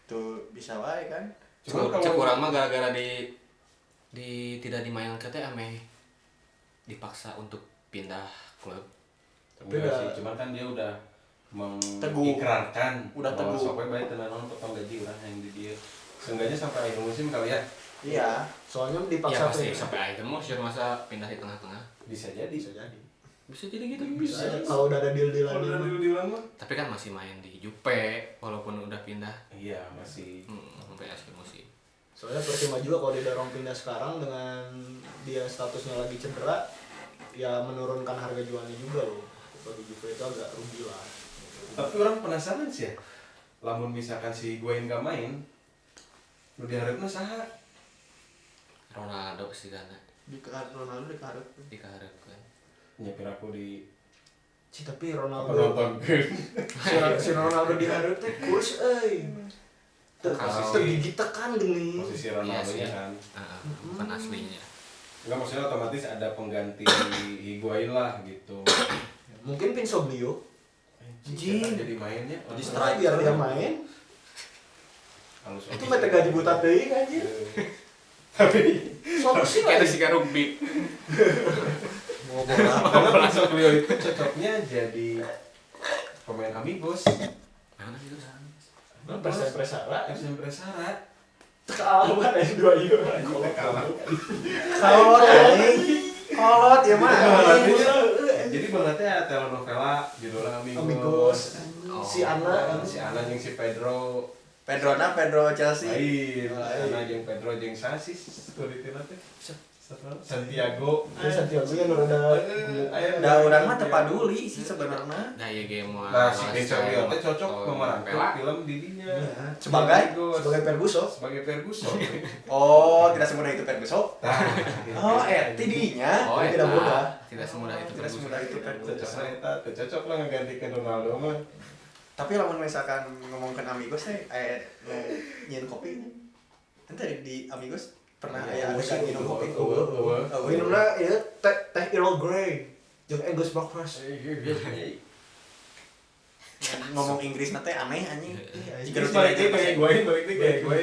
Tuh bisa wae kan. Cuma kurang mah gara-gara di tidak dimainkan teh ame dipaksa untuk pindah klub. Enggak sih, cuman kan dia udah mengikrarkan Udah bahwa teguh. sokwe bae teu naon potong gaji urang yang di dieu. Seenggaknya sampai akhir musim kali ya. Iya. Soalnya Ya dipaksa pasti tuh. sampai akhir musim masa pindah di tengah-tengah. Bisa jadi. Bisa jadi. Bisa jadi gitu. Bisa. Kalau udah ada deal-dealan Kalau udah mah. deal-dealan mah. Tapi kan masih main di Jupe walaupun udah pindah Iya, masih. sampai akhir musim. Soalnya Persima juga kalau didorong pindah sekarang dengan dia statusnya lagi cedera, ya menurunkan harga jualnya juga loh. Bagi Juve itu agak rugi lah. Tapi orang penasaran sih ya. Lamun misalkan si Guain gak main, lu diharapna saha? Ronaldo sih kan Ronaldo dikaharapkan. Nyepir aku di Tapi apa Ronaldo nonton si Ronaldo diharap teh kurs Kalau- tergigit tekan gini. posisi Iya Ronaldo sih. nya kan. Bukan aslinya. Enggak, maksudnya otomatis ada pengganti Higuain lah gitu. Mungkin Pinsoglio Siapa jadi mainnya. Jadi setelah biar dia main Halus itu mete gaji buta teuing anjir. Tapi Solusi Kayak lah. si rugby. mau bola. karena Pinsoglio itu cocoknya jadi pemain Amigos. Mana gitu? Presara FC Presara. kalah banget S2 ieu. Kalah. Kolot anjing. Kolot ya mah. Jadi bangetnya telenovela judulnya Amigos. Amigos. Oh. Si Ana Si Ana jeung si Pedro Pedro Chelsea. lain. Ana jeung Pedro jeung Sasis kuritina teh. Santiago. Santiago yang rada Da urang mah teu paduli sih sebenarnya. Gaya game Nah, si Pinsoglio teh cocok memerankan film di dinya. Sebagai Ferguson. Sebagai Ferguson. Oh, tidak semudah itu Ferguson. Nah, Oh, tidinya. Oh, Tidak eta. mudah. Tidak semudah itu. Tidak semudah itu cocok Ferguson. lah eta, teu cocok lah ngegantikan Ronaldo mah. Tapi lamun misalkan ngomongkan Amigos teh nyen kopi. Ente di Amigos pernah aya adegan minum kopi. Minumnya ya teh Earl Grey jeung English breakfast. Ngomong Inggris nate aneh anjing. Jika Terus balik deh kayak guain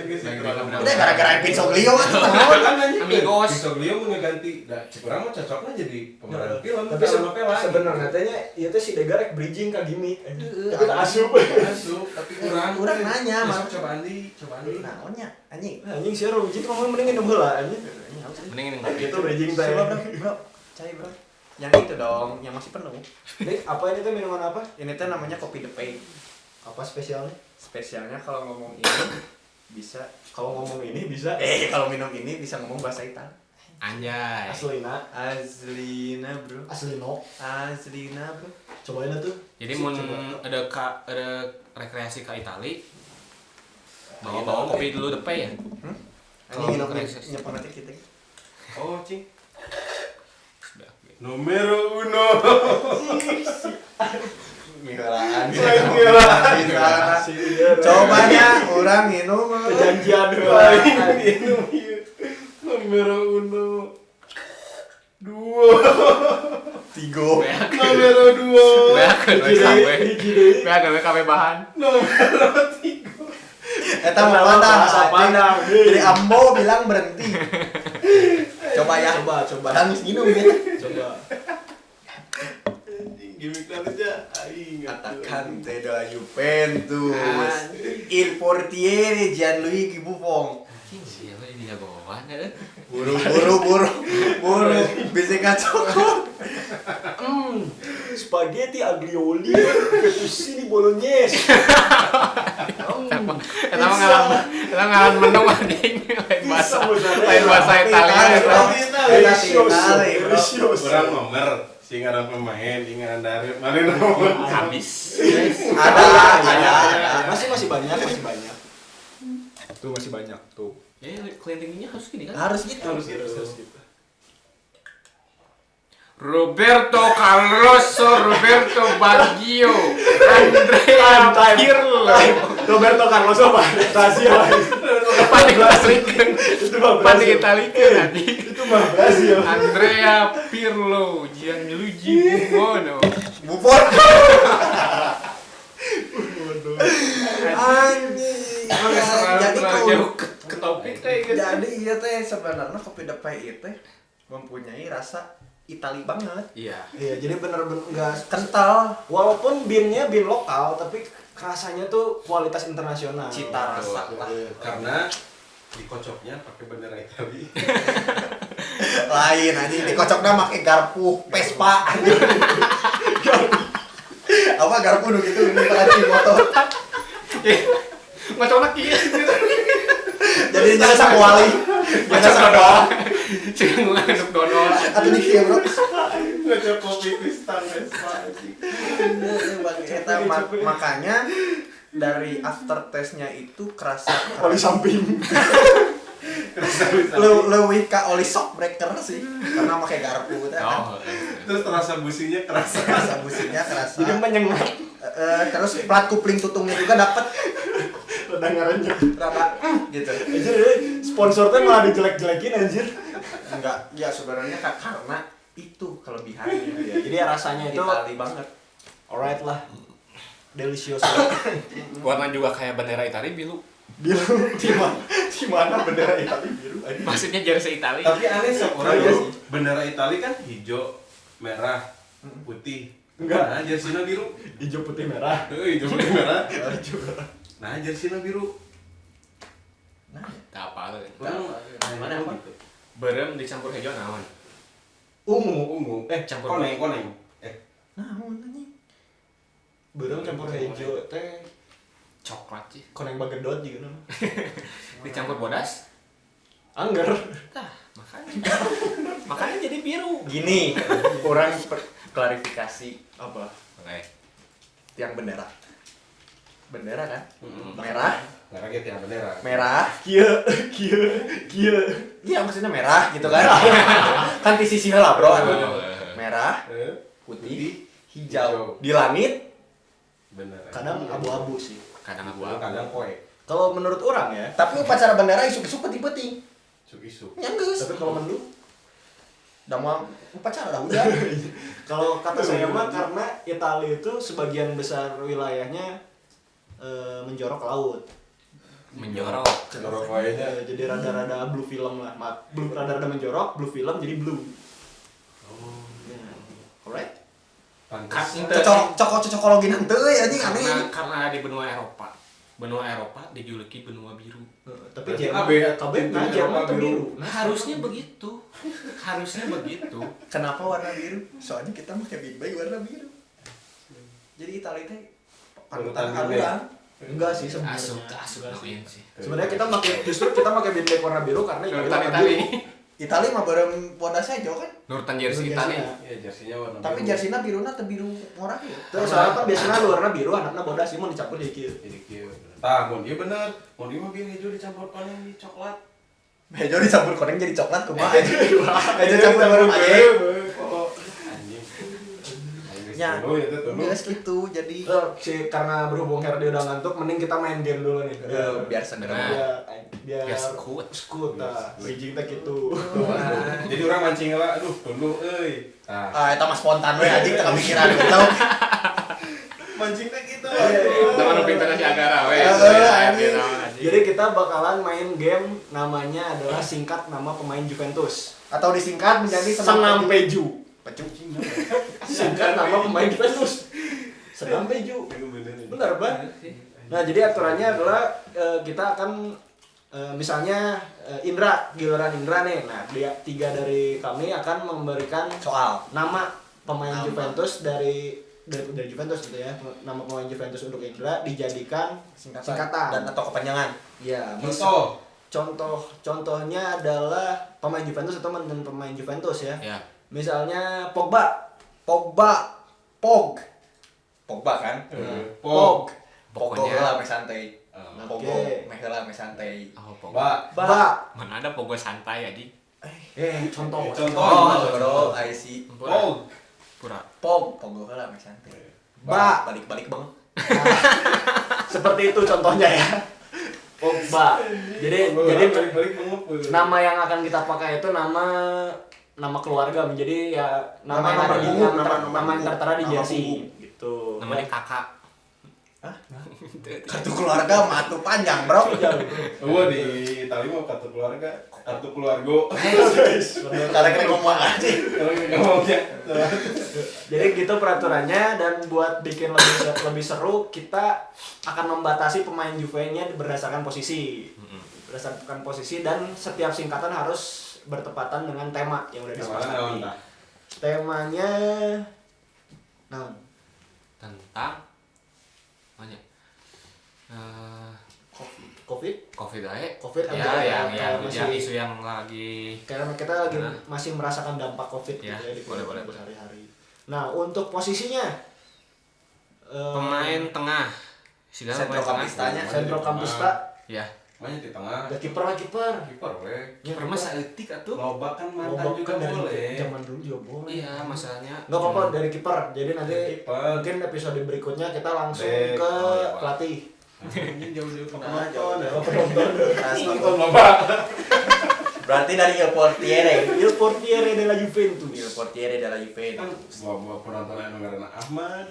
guys. Udah gara-gara Pinsoglio kan naon. Amigos. Pinsoglio mau ngeganti. Nah, kurang mah cocoknya jadi pemeran film. Tapi sebenarnya tanya ieu teh si Dega rek bridging ka gimmick. Kita Kita asup. masuk, tapi kurang. Urang nanya, Masuk Mas. coba Andi. Naonnya anjing. Anjing sih Robin itu ngomong mending minum heula anjing. Mending Itu bridging teh. Coba bro, cai bro. Yang itu dong, yang masih penuh. Dik, apa ini teh minuman apa? Ini tuh namanya kopi The Pay. Apa spesialnya? Spesialnya kalau ngomong ini bisa. Kalau ngomong ini bisa Kalau minum ini bisa ngomong bahasa Italia. Anjay. aslina, Aslina bro. aslino. Aslina bro. Cobain tuh. Jadi mun ada rekreasi ke Itali. Bawa kopi dulu depe ya. Ini minum nyapa nanti kita. Oh, cing. Numero uno. Milaan. Milaan. Cobanya orang minum. Perjanjian Numero uno. Dua. Tigo. Numero dua. Beak KW bahan. Numero tiga. Eta mah Bahasa Padang. Jadi Ambo bilang berhenti. Coba ya. Coba. Tangis minum ya. Coba. Gimik aja. Aing. Katakan da Juventus. Il portiere Gianluigi Buffon. Siapa ini jagoan ya? Buru. Bisa kacau. Spaghetti aglioli, fettuccine bolognese. Kita ngaran menu anjing lain bahasa Italia. Delicious. Kurang nomor. Si ngaran pemain, si ngaran dari mana nomor? Habis. Ada. Masih banyak. Tuh masih banyak tuh. Ya cleansingnya harus gini kan? Harus gitu. Harus gitu. Roberto Carlos, Roberto Baggio, Andrea Pirlo. Roberto Carlos apa? Brazil. Paling Italikan. Itu mah Paling Brazil. Italikan tadi. Itu mah Brazil. Andrea Pirlo, Gianluigi Buffon. Buffon. Anjing. Jadi jauh ke topik teh gitu. Jadi iya teh sebenarnya kopi depai itu mempunyai rasa Itali banget. Iya. Iya, jadi bener-bener enggak Kental. walaupun binnya bin lokal tapi rasanya tuh kualitas internasional. Cita rasa lah. Karena dikocoknya pakai bendera Italia. Lain aja dikocoknya pakai garpu Vespa. Apa garpu nu gitu ini pakai motor. Macam lagi. Jadi jangan sama wali. Jangan sama doang. Cing ngaduk dodol. Atau di kieu, Bro. Ngocok kopi pisang Vespa anjing. Makanya dari aftertaste-nya itu kerasa Oli samping. lebih ke oli shock breaker sih karena pakai garpu gitu kan. Oh. Terus terasa businya kerasa. Kerasa businya kerasa. Jadi menyengat Terus plat kupling tutungnya juga dapat ledangannya. rada gitu. Anjir, sponsornya malah dijelek-jelekin anjir. Enggak, ya sebenarnya karena itu kelebihannya ya. Jadi rasanya itu Itali banget. alright lah. Delicious. Warna juga kayak bendera Italia biru. Biru di mana bendera Italia biru aja. Maksudnya jersey Italia. Tapi aneh sok orang Iya ya sih. bendera Italia kan hijau, merah, putih. Enggak. Nah, jersey biru. Hijau putih merah. Hijau putih merah. Hijau merah. Nah, jersey biru. Nah, Tak apa. Mana gitu? Berem dicampur hijau naon? Ungu. Campur koneng. nah anjing. Berem campur hijau teh Coklat sih. koneng bagedot juga nama. Dicampur bodas. Angger. Tah, makanya. Makanya jadi biru. Gini, orang klarifikasi Apa? Oke. yang bendera. Bendera kan? Mm-mm. Merah, Merah gitu yang bendera. merah. Kieu. Iya maksudnya merah gitu kan. Kan di sisi heula, Bro. Merah, putih, hijau. Di langit Bendera. Kadang abu-abu sih. Kadang Kadang koe. Kalau menurut orang ya, tapi upacara bendera isu-isu peti-peti. Isu-isu. Nyanggeus. tapi kalau mendung Da mah upacara dah udah. kalau kata saya mah karena Italia itu sebagian besar wilayahnya menjorok ke laut. menjorok. Jorok wayanya. Jadi rada-rada blue film lah. Rada-rada menjorok, blue film jadi blue. Oh. Ya. Alright. Pantas. Cocokologi nanti anjing aneh. Karena di benua Eropa. Benua Eropa dijuluki benua biru. Tapi Berarti Jerman, AB, KB, nah Jerman tuh biru. Nah, harusnya begitu. Harusnya begitu. Kenapa warna biru? Soalnya kita pakai big bag warna biru. Jadi Italia teh panutan Panutan orang. Enggak sih Asup, sebenarnya. asup doyan sih. Sebenarnya justru kita pakai bintang warna biru karena Nurutan warna Italia. biru. Italia mah bareng pondasnya hijau kan? Nurutan jersey Italia. Iya, jersinya warna Tapi biru. jerseyna biruna teh biru ngorah ya. Terus soalnya kan biasanya warna biru, anaknya bodas sih mau dicampur di kieu. Jadi kieu. Tah, mun ieu bener. Mun ieu mah biar hijau dicampur koneng di coklat. Hijau dicampur koneng jadi coklat kumaha. Hijau campur bareng aja. Anjing. Ya, Oh, itu tuh. Geus gitu jadi Karena berhubung Herdi udah ngantuk, mending kita main game dulu nih. biar segera. Biar Biar skut. skut tah. Bridging teh gitu. Jadi orang mancing lah, aduh, tunduh euy. Tah, Ah, eta mah spontan we anjing teu kepikiran gitu. mancing teh gitu. Teman pintar si Agara we. Jadi kita bakalan main game namanya adalah singkat nama pemain Juventus. Atau disingkat menjadi Senam Peju. Pecu. Singkat nama pemain Juventus. Senam Peju. Benar, Bang. Nah, jadi aturannya adalah kita akan misalnya Indra, giliran Indra nih. Nah, dia 3 dari kami akan memberikan Soal nama pemain Nama. Juventus dari Juventus gitu ya. Nama pemain Juventus untuk Indra dijadikan singkatan. dan atau kepanjangan. Ya, contohnya adalah pemain Juventus atau mantan pemain Juventus ya. Ya. Misalnya Pogba. Pogba kan? Pog. Pokoknya Pogo lah meh santai. Pogo Oke. meh heula meh santai. Oh, Pogo. Ba. Mana ada Pogo santai aja. Contoh. Contoh. Bro, I see. Oh, Pura. Pogo heula meh santai. Ba. Balik-balik bang. Seperti itu contohnya ya. Pogba. Jadi balik mengepul. nama yang akan kita pakai itu nama keluarga menjadi ya nama yang Nama ada di punggung, nama yang tertera di nama jersey punggung. gitu. Namanya kakak. Kartu keluarga mah atuh panjang, Bro. Gua di Itali mau kartu keluarga, kartu keluarga. Karena kita ngomong aja. Kalau ngomongnya. Jadi gitu peraturannya, dan buat bikin lebih seru kita akan membatasi pemain Juve-nya berdasarkan posisi. Berdasarkan posisi, dan setiap singkatan harus bertepatan dengan tema yang udah disepakati. Temanya Tentang banyak COVID COVID kan ya, kita yang isu yang lagi karena kita lagi masih merasakan dampak COVID ya, gitu ya di boleh. sehari-hari. Nah, untuk posisinya Pemain tengah. Sentro Campista. Ya. Main di tengah. Ada kiper. Kiper boleh. Kiper mah saeutik atuh. Loba kan mantan juga dari boleh. zaman dulu juga boleh. Iya, masalahnya. Enggak apa-apa dari kiper. Jadi nanti Kiper. mungkin episode berikutnya kita langsung Back. ke Oh, iya, Pak. pelatih. Ini jauh-jauh ke Nah, penonton. Nonton Loba. Berarti dari Il Portiere. Il Portiere della Juventus. Il Portiere della Juventus. Buah penonton yang ngaranna Ahmad.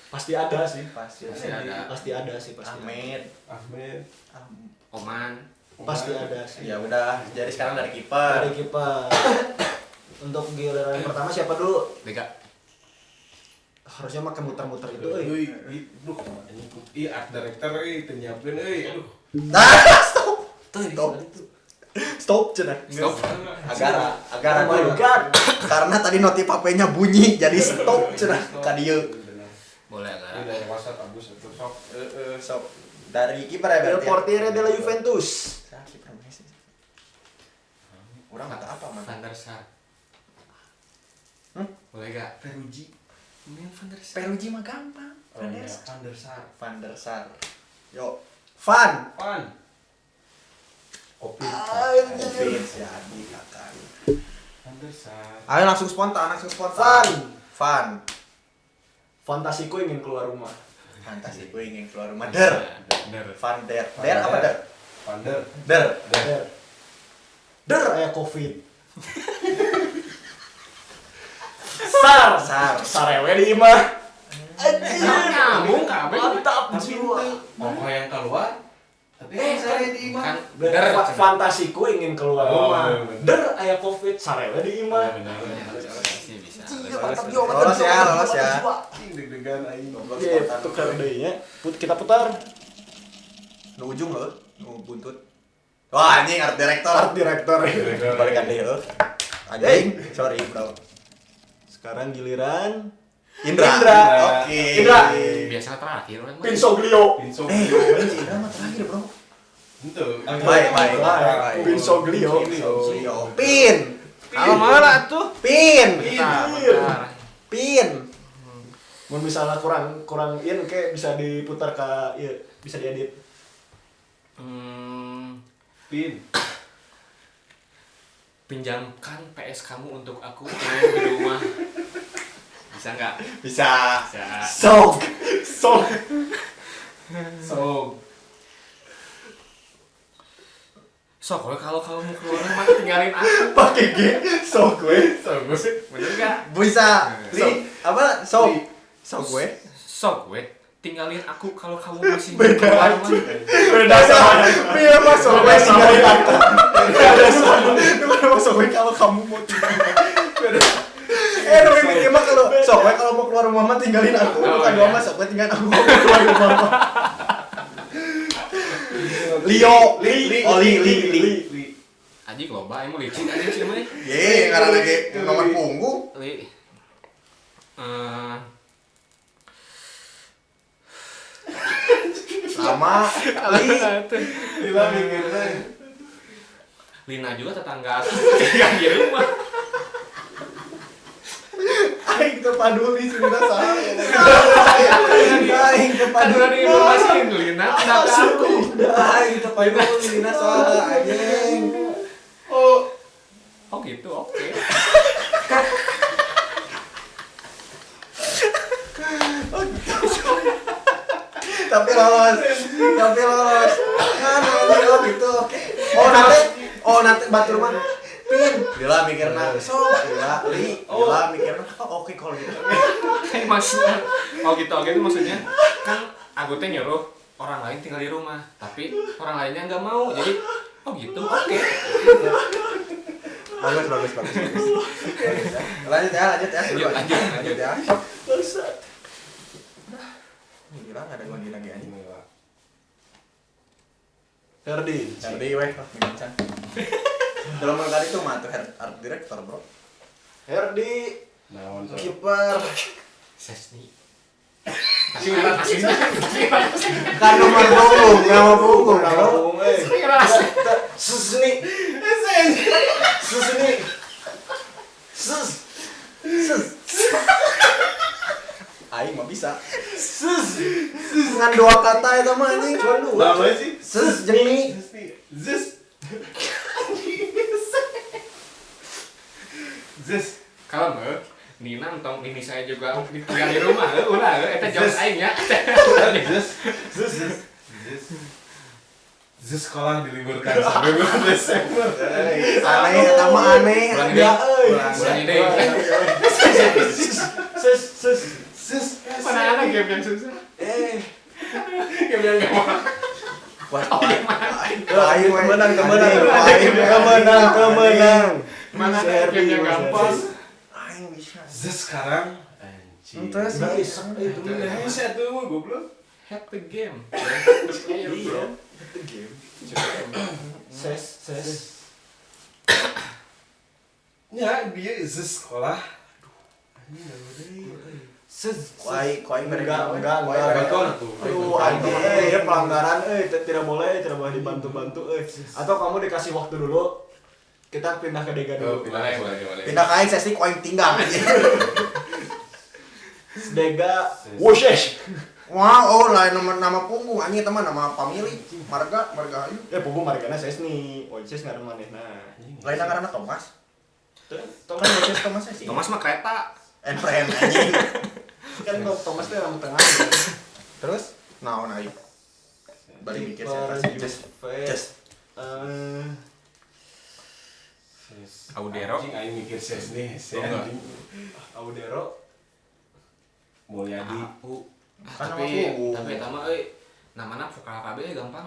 Pasti ada sih. Pasti Pasti ada sih pasti. Ahmed. Oman. Pasti ada sih. Ya udah, jadi sekarang dari kiper. Dari kiper. Untuk giliran pertama siapa dulu? Bega. Harusnya makan muter-muter itu. Duh, art director itu nyiapin aduh. Stop cenah. Stop. Agara Oh my god. karena tadi notif HP-nya bunyi jadi stop cenah ka dieu. Boleh Ini enggak? dari WhatsApp bagus itu sok. So, dari kiper ya Il berarti. Portiere della Juventus. Kiper Messi. Orang kata apa man? Van der Sar. Boleh enggak? Peruji. Main Van der Sar. Peruji mah gampang. Van der Sar. Van der Sar. Yo, Van. Kopi. Obvious ya, di kakak. Van der Sar. Ayo langsung spontan. Van. Fantasiku ingin keluar rumah. Fantasi gue ingin keluar rumah. Der. Van der. Der apa der? Van der. Der. Der aya Covid. Sarewe di imah. Nyambung kabeh. Mantap jiwa. Pokok yang keluar. Tapi saya di Kan imah. der. Fantasiku ingin keluar Oh, rumah. iya, bener. Der aya Covid, sarewe di imah. Sih bisa. Lolos ya. Deg-degan aing. Iya, tukar deui nya. Kita putar. Nu ujung loh, nu buntut. Wah, anjing art director. Art director. Balikan deh loh. Anjing, sorry bro. Sekarang giliran Indra. Indra. Oke. Indra. Biasa terakhir orang mah. Pinsoglio. Pinso. Indra mah terakhir bro. Itu. Baik. Pinsoglio. Pin. Kalau malah tuh. Pin. Bentar. Pin. Mun misalnya kurang in kayak bisa diputar ke ieu, bisa diedit. Pin. Pinjamkan PS kamu untuk aku main di rumah. Bisa nggak? Bisa. Bisa. Sok. So, kalau kamu mau keluar rumah tinggalin aku. Pakai G. Sok gue. Bener nggak? Bisa. So. Apa? So gue. So, gue tinggalin aku kalau kamu masih mau Beda keluar rumah. Beda sama. Iya masuk gue tinggalin aku. Beda sama. Itu masuk gue kalau kamu mau tinggal. Tapi mikir mah kalau sok gue kalau mau keluar rumah mah tinggalin aku. Oh, Bukan iya. mah sok gue tinggalin aku kalau mau keluar rumah mah. Li. Aji loba emang licin aja sih mah. Ye, karena lagi nomor punggung. Li. Lama. Gila mikirnya. Lina juga tetangga aku tinggal di rumah. Aing teu paduli cerita saya. Aing teu Kan udah paduli. diinformasiin Lina tetangga aku. Aing teu paduli dina saha anjing. Oh gitu, oke. Tapi lolos. Kan anjing oh gitu. Nanti batur mah. Pin. Gila mikirna. Gila mikirna. Oh, oke kalau gitu. Maksudnya, oh gitu itu maksudnya kan aku teh nyuruh orang lain tinggal di rumah, tapi orang lainnya nggak mau. Jadi, oh gitu, oke. Bagus. Lanjut ya. Lanjut. Ya. Bangsat. Gila nggak ada Gondi lagi anjing. Herdi. Herdi weh, mincan. Dalam kali itu mah tuh art director bro. Herdi. Naon so. Kiper. Sesni. Kan nomor punggung, nama punggung bro. Susni. Aing mah bisa. Dengan 2 kata itu mah anjing. Cuma 2. Namanya sih? Sus jeung mi. Zis. Kalau mau Nina nonton ini saya juga tinggal di rumah, ulah, eta jauh aing ya. Zis sekolah diliburkan sampai bulan Desember. Aneh eta mah aneh. Bulan ini. Ya Bulan ini. Zis. Mana ada game yang susah? Game yang gampang. Wah, Aing kemenang. Mana ada game yang gampang? Aing bisa. Zis sekarang anjing. Terus Udah iseng itu Indonesia tuh goblok. Have the game. Iya. Game. Ses. Ya, dia Zis sekolah. Kuai Enggak. Betul tuh. Aduh, anjing, ya pelanggaran, tidak boleh dibantu-bantu, Atau kamu dikasih waktu dulu, kita pindah ke Dega dulu. Boleh. pindah ke aing sesi ku aing tinggal anjing. Dega, woshesh. Wah, oh lain nama punggung anjing teman nama pamili. Marga ayu. Punggung margana ses nih, woshesh ngaran manehna. Lain ngaranna Thomas. Thomas woshesh Thomas sih. Thomas mah kereta. Enfren anjing. kan Thomas tuh yang tengah. Terus naon aing? Bari mikir saya just Audero. Anjing aing mikir ses nih. Enggak. Audero. Mulyadi. Kan Tapi nama eta mah namana vokal KB gampang.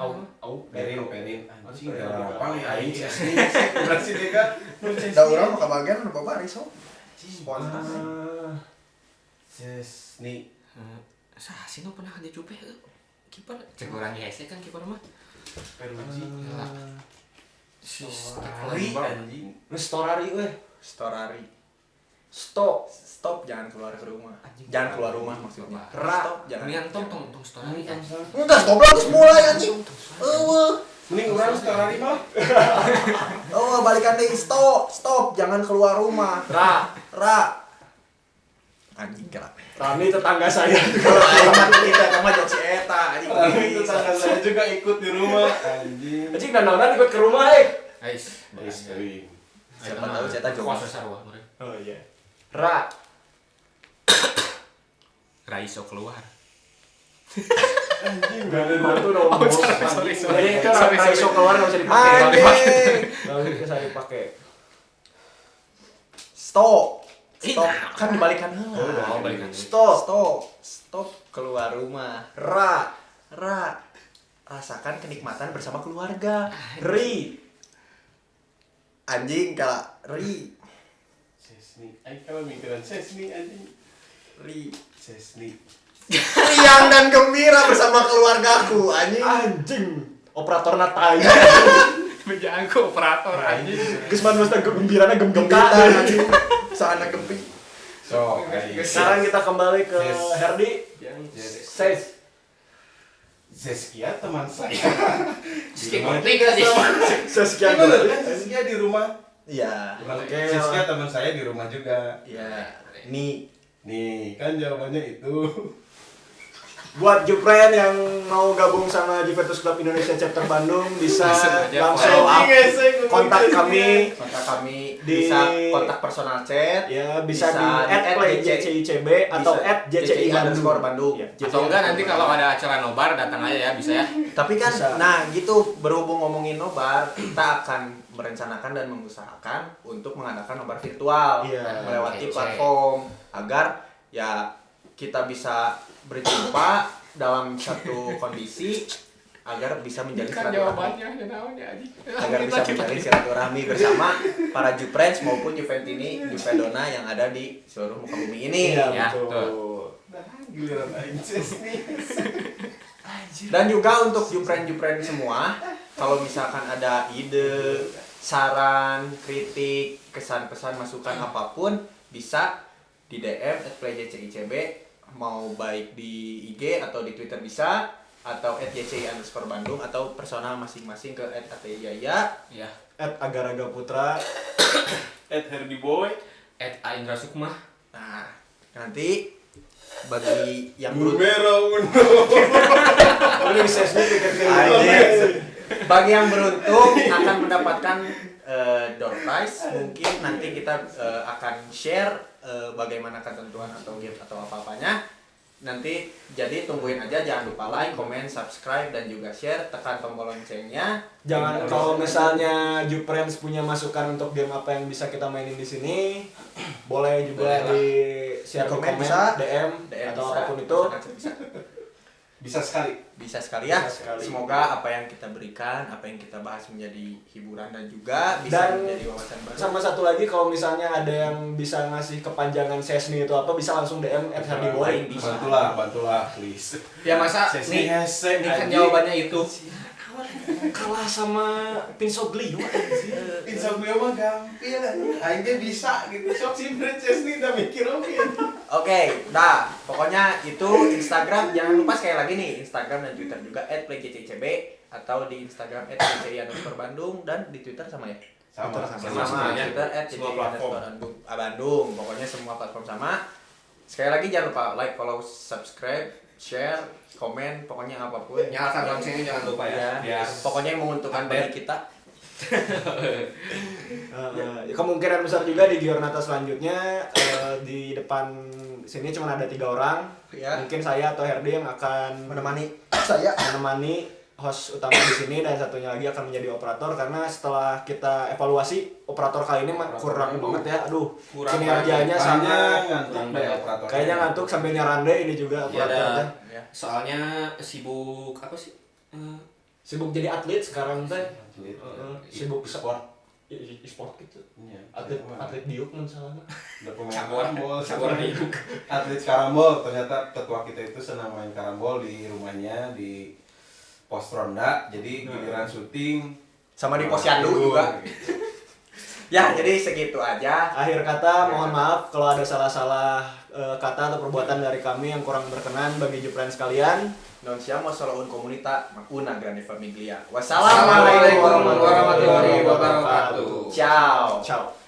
Perin. Anjing gampang ya aing ses nih. Berarti Dega. da urang mah kabagian nu babaris so. Spontan. Ses nih. Sah sih nu pernah dicupe kiper. Cek urang hese kan kiper mah. Peruji. Storari Anjing. Restorari weh. Storari. Stop. Jangan keluar ke rumah. Jangan keluar rumah maksudnya. Ra. Jangan. Nian tong storari. Enggak, stop lah terus mulai anjing. Mending urang sekarang mah. Balikan deui stop, jangan keluar rumah. Ra. Anjing kira. Rani tetangga saya. Aing mah kita mah jok si eta anjing. Tetangga saya juga ikut di rumah. Anjing. Anjing danaunan ikut ke rumah, Ais. Siapa tahu saya tahu kuasa sarua meureun. Oh iya. Ra. Raiso keluar. Anjing Bantu dong. sorry. Ini kan Raiso keluar nggak bisa dipakai. Anjing. Nggak bisa dipakai. Stop. Kan dibalikan heula. Oh, balikan. Stop keluar rumah. Ra. Rasakan kenikmatan bersama keluarga. Ri. Anjing kala ri. ses nih. Aing kalau mikiran ses nih anjing. Ri. Ses nih. Riang dan gembira bersama keluargaku anjing. Anjing. Operator natai. Menjangkau operator anjing. Geus man mesti gembirana Gembira gembira. anjing. Sana gempi. So, Sekarang kita kembali ke Herdi. Ses. Seskia teman saya. Sekian Sekian Bener dulu. kan Seskia di rumah. Iya. Oke. Seskia teman saya di rumah juga. Iya. Nih Kan jawabannya itu. Buat Jupren yang mau gabung sama Juventus Club Indonesia Chapter Bandung bisa langsung kontak kami di bisa kontak personal chat. ya bisa di Bisa @playjcicb atau @jci Bandung. Ya, Atau enggak nanti kalau ada acara nobar datang aja ya bisa ya. Tapi kan Bisa. nah gitu berhubung ngomongin nobar, kita akan merencanakan dan mengusahakan untuk mengadakan nobar virtual Iya. melewati Oke. platform agar ya kita bisa berjumpa dalam satu kondisi agar bisa menjalin silaturahmi. Agar bisa menjalin silaturahmi bersama para Juprens maupun Juventini, Juvedona yang ada di seluruh muka bumi ini. Iya, Ya, betul. Giliran aing nih. Dan juga untuk Jupren semua, kalau misalkan ada ide, saran, kritik, kesan-pesan, masukan apapun bisa di DM @playjcicb, mau baik di IG atau di Twitter bisa, atau @yci_bandung atau personal masing-masing ke @atiyaya, Ya. @agaragaputra. @herdiboy. @aindra sukma. Nah, nanti bagi yang Numero uno. Ini bisa sedikit Anjir. Bagi yang beruntung akan mendapatkan door prize. Mungkin nanti kita akan share bagaimana ketentuan atau gift atau apa-apanya. Nanti jadi tungguin aja, jangan lupa like, comment, subscribe dan juga share, tekan tombol loncengnya. Jangan, kalau misalnya Juprens punya masukan untuk game apa yang bisa kita mainin di sini, boleh juga Boleh lah. di share di Komen komen, bisa. DM, DM atau bisa, apapun itu. bisa. Bisa sekali. Bisa sekali ya. Bisa sekali. Semoga apa yang kita berikan, apa yang kita bahas menjadi hiburan dan juga bisa Dan menjadi wawasan baru. Sama satu lagi, kalau misalnya ada yang bisa ngasih kepanjangan sesni itu apa, bisa langsung DM @herdiboy. Bisa. Bantulah please. Ya masa Sesi nih, hesek, ini kan anjing. jawabannya itu. Kalah sama Pinsoglio anjir. Insomnia mah gampil aing ge bisa gitu. Sok si Princess nih udah mikir oke. Oke, nah pokoknya itu Instagram, jangan lupa sekali lagi nih Instagram dan Twitter juga @playjcicb atau di Instagram @jci_bandung dan di Twitter sama ya? Sama. semuanya. Twitter Semua platform. @jci_bandung. Pokoknya semua platform sama. Sekali lagi jangan lupa like, follow, subscribe, share, komen, pokoknya apapun. Nyalakan loncengnya jangan lupa ya. Ya, pokoknya yang menguntungkan bagi kita. Kemungkinan besar juga di Giornata selanjutnya di depan sini cuma ada 3 orang. Ya. Mungkin saya atau Herdi yang akan Menemani saya. menemani host utama di sini, dan satunya lagi akan menjadi operator, karena setelah kita evaluasi operator kali ini kurang banget ya. Aduh, Kurang kinerjanya Kayaknya sama ngantuk deh operatornya. kayaknya ngantuk sampai nyarande ini juga Ya, operatornya. Ya. Soalnya sibuk apa sih? Sibuk jadi atlet sekarang teh. Atlet. Sibuk sport. e-sport gitu. Iya. Atlet diuk kan salah. Udah pemain Cabur. karambol. Cabur diuk. Atlet karambol. Ternyata ketua kita itu senang main karambol di rumahnya di pos ronda. Jadi giliran syuting Sama di Posyandu juga. Ya, jadi segitu aja. Akhir kata, mohon maaf kalau ada salah-salah kata atau perbuatan dari kami yang kurang berkenan bagi Jupren sekalian. Non siamo solo un comunità, ma una grande famiglia. Assalamualaikum Wassalamualaikum warahmatullahi wabarakatuh. Ciao. Ciao.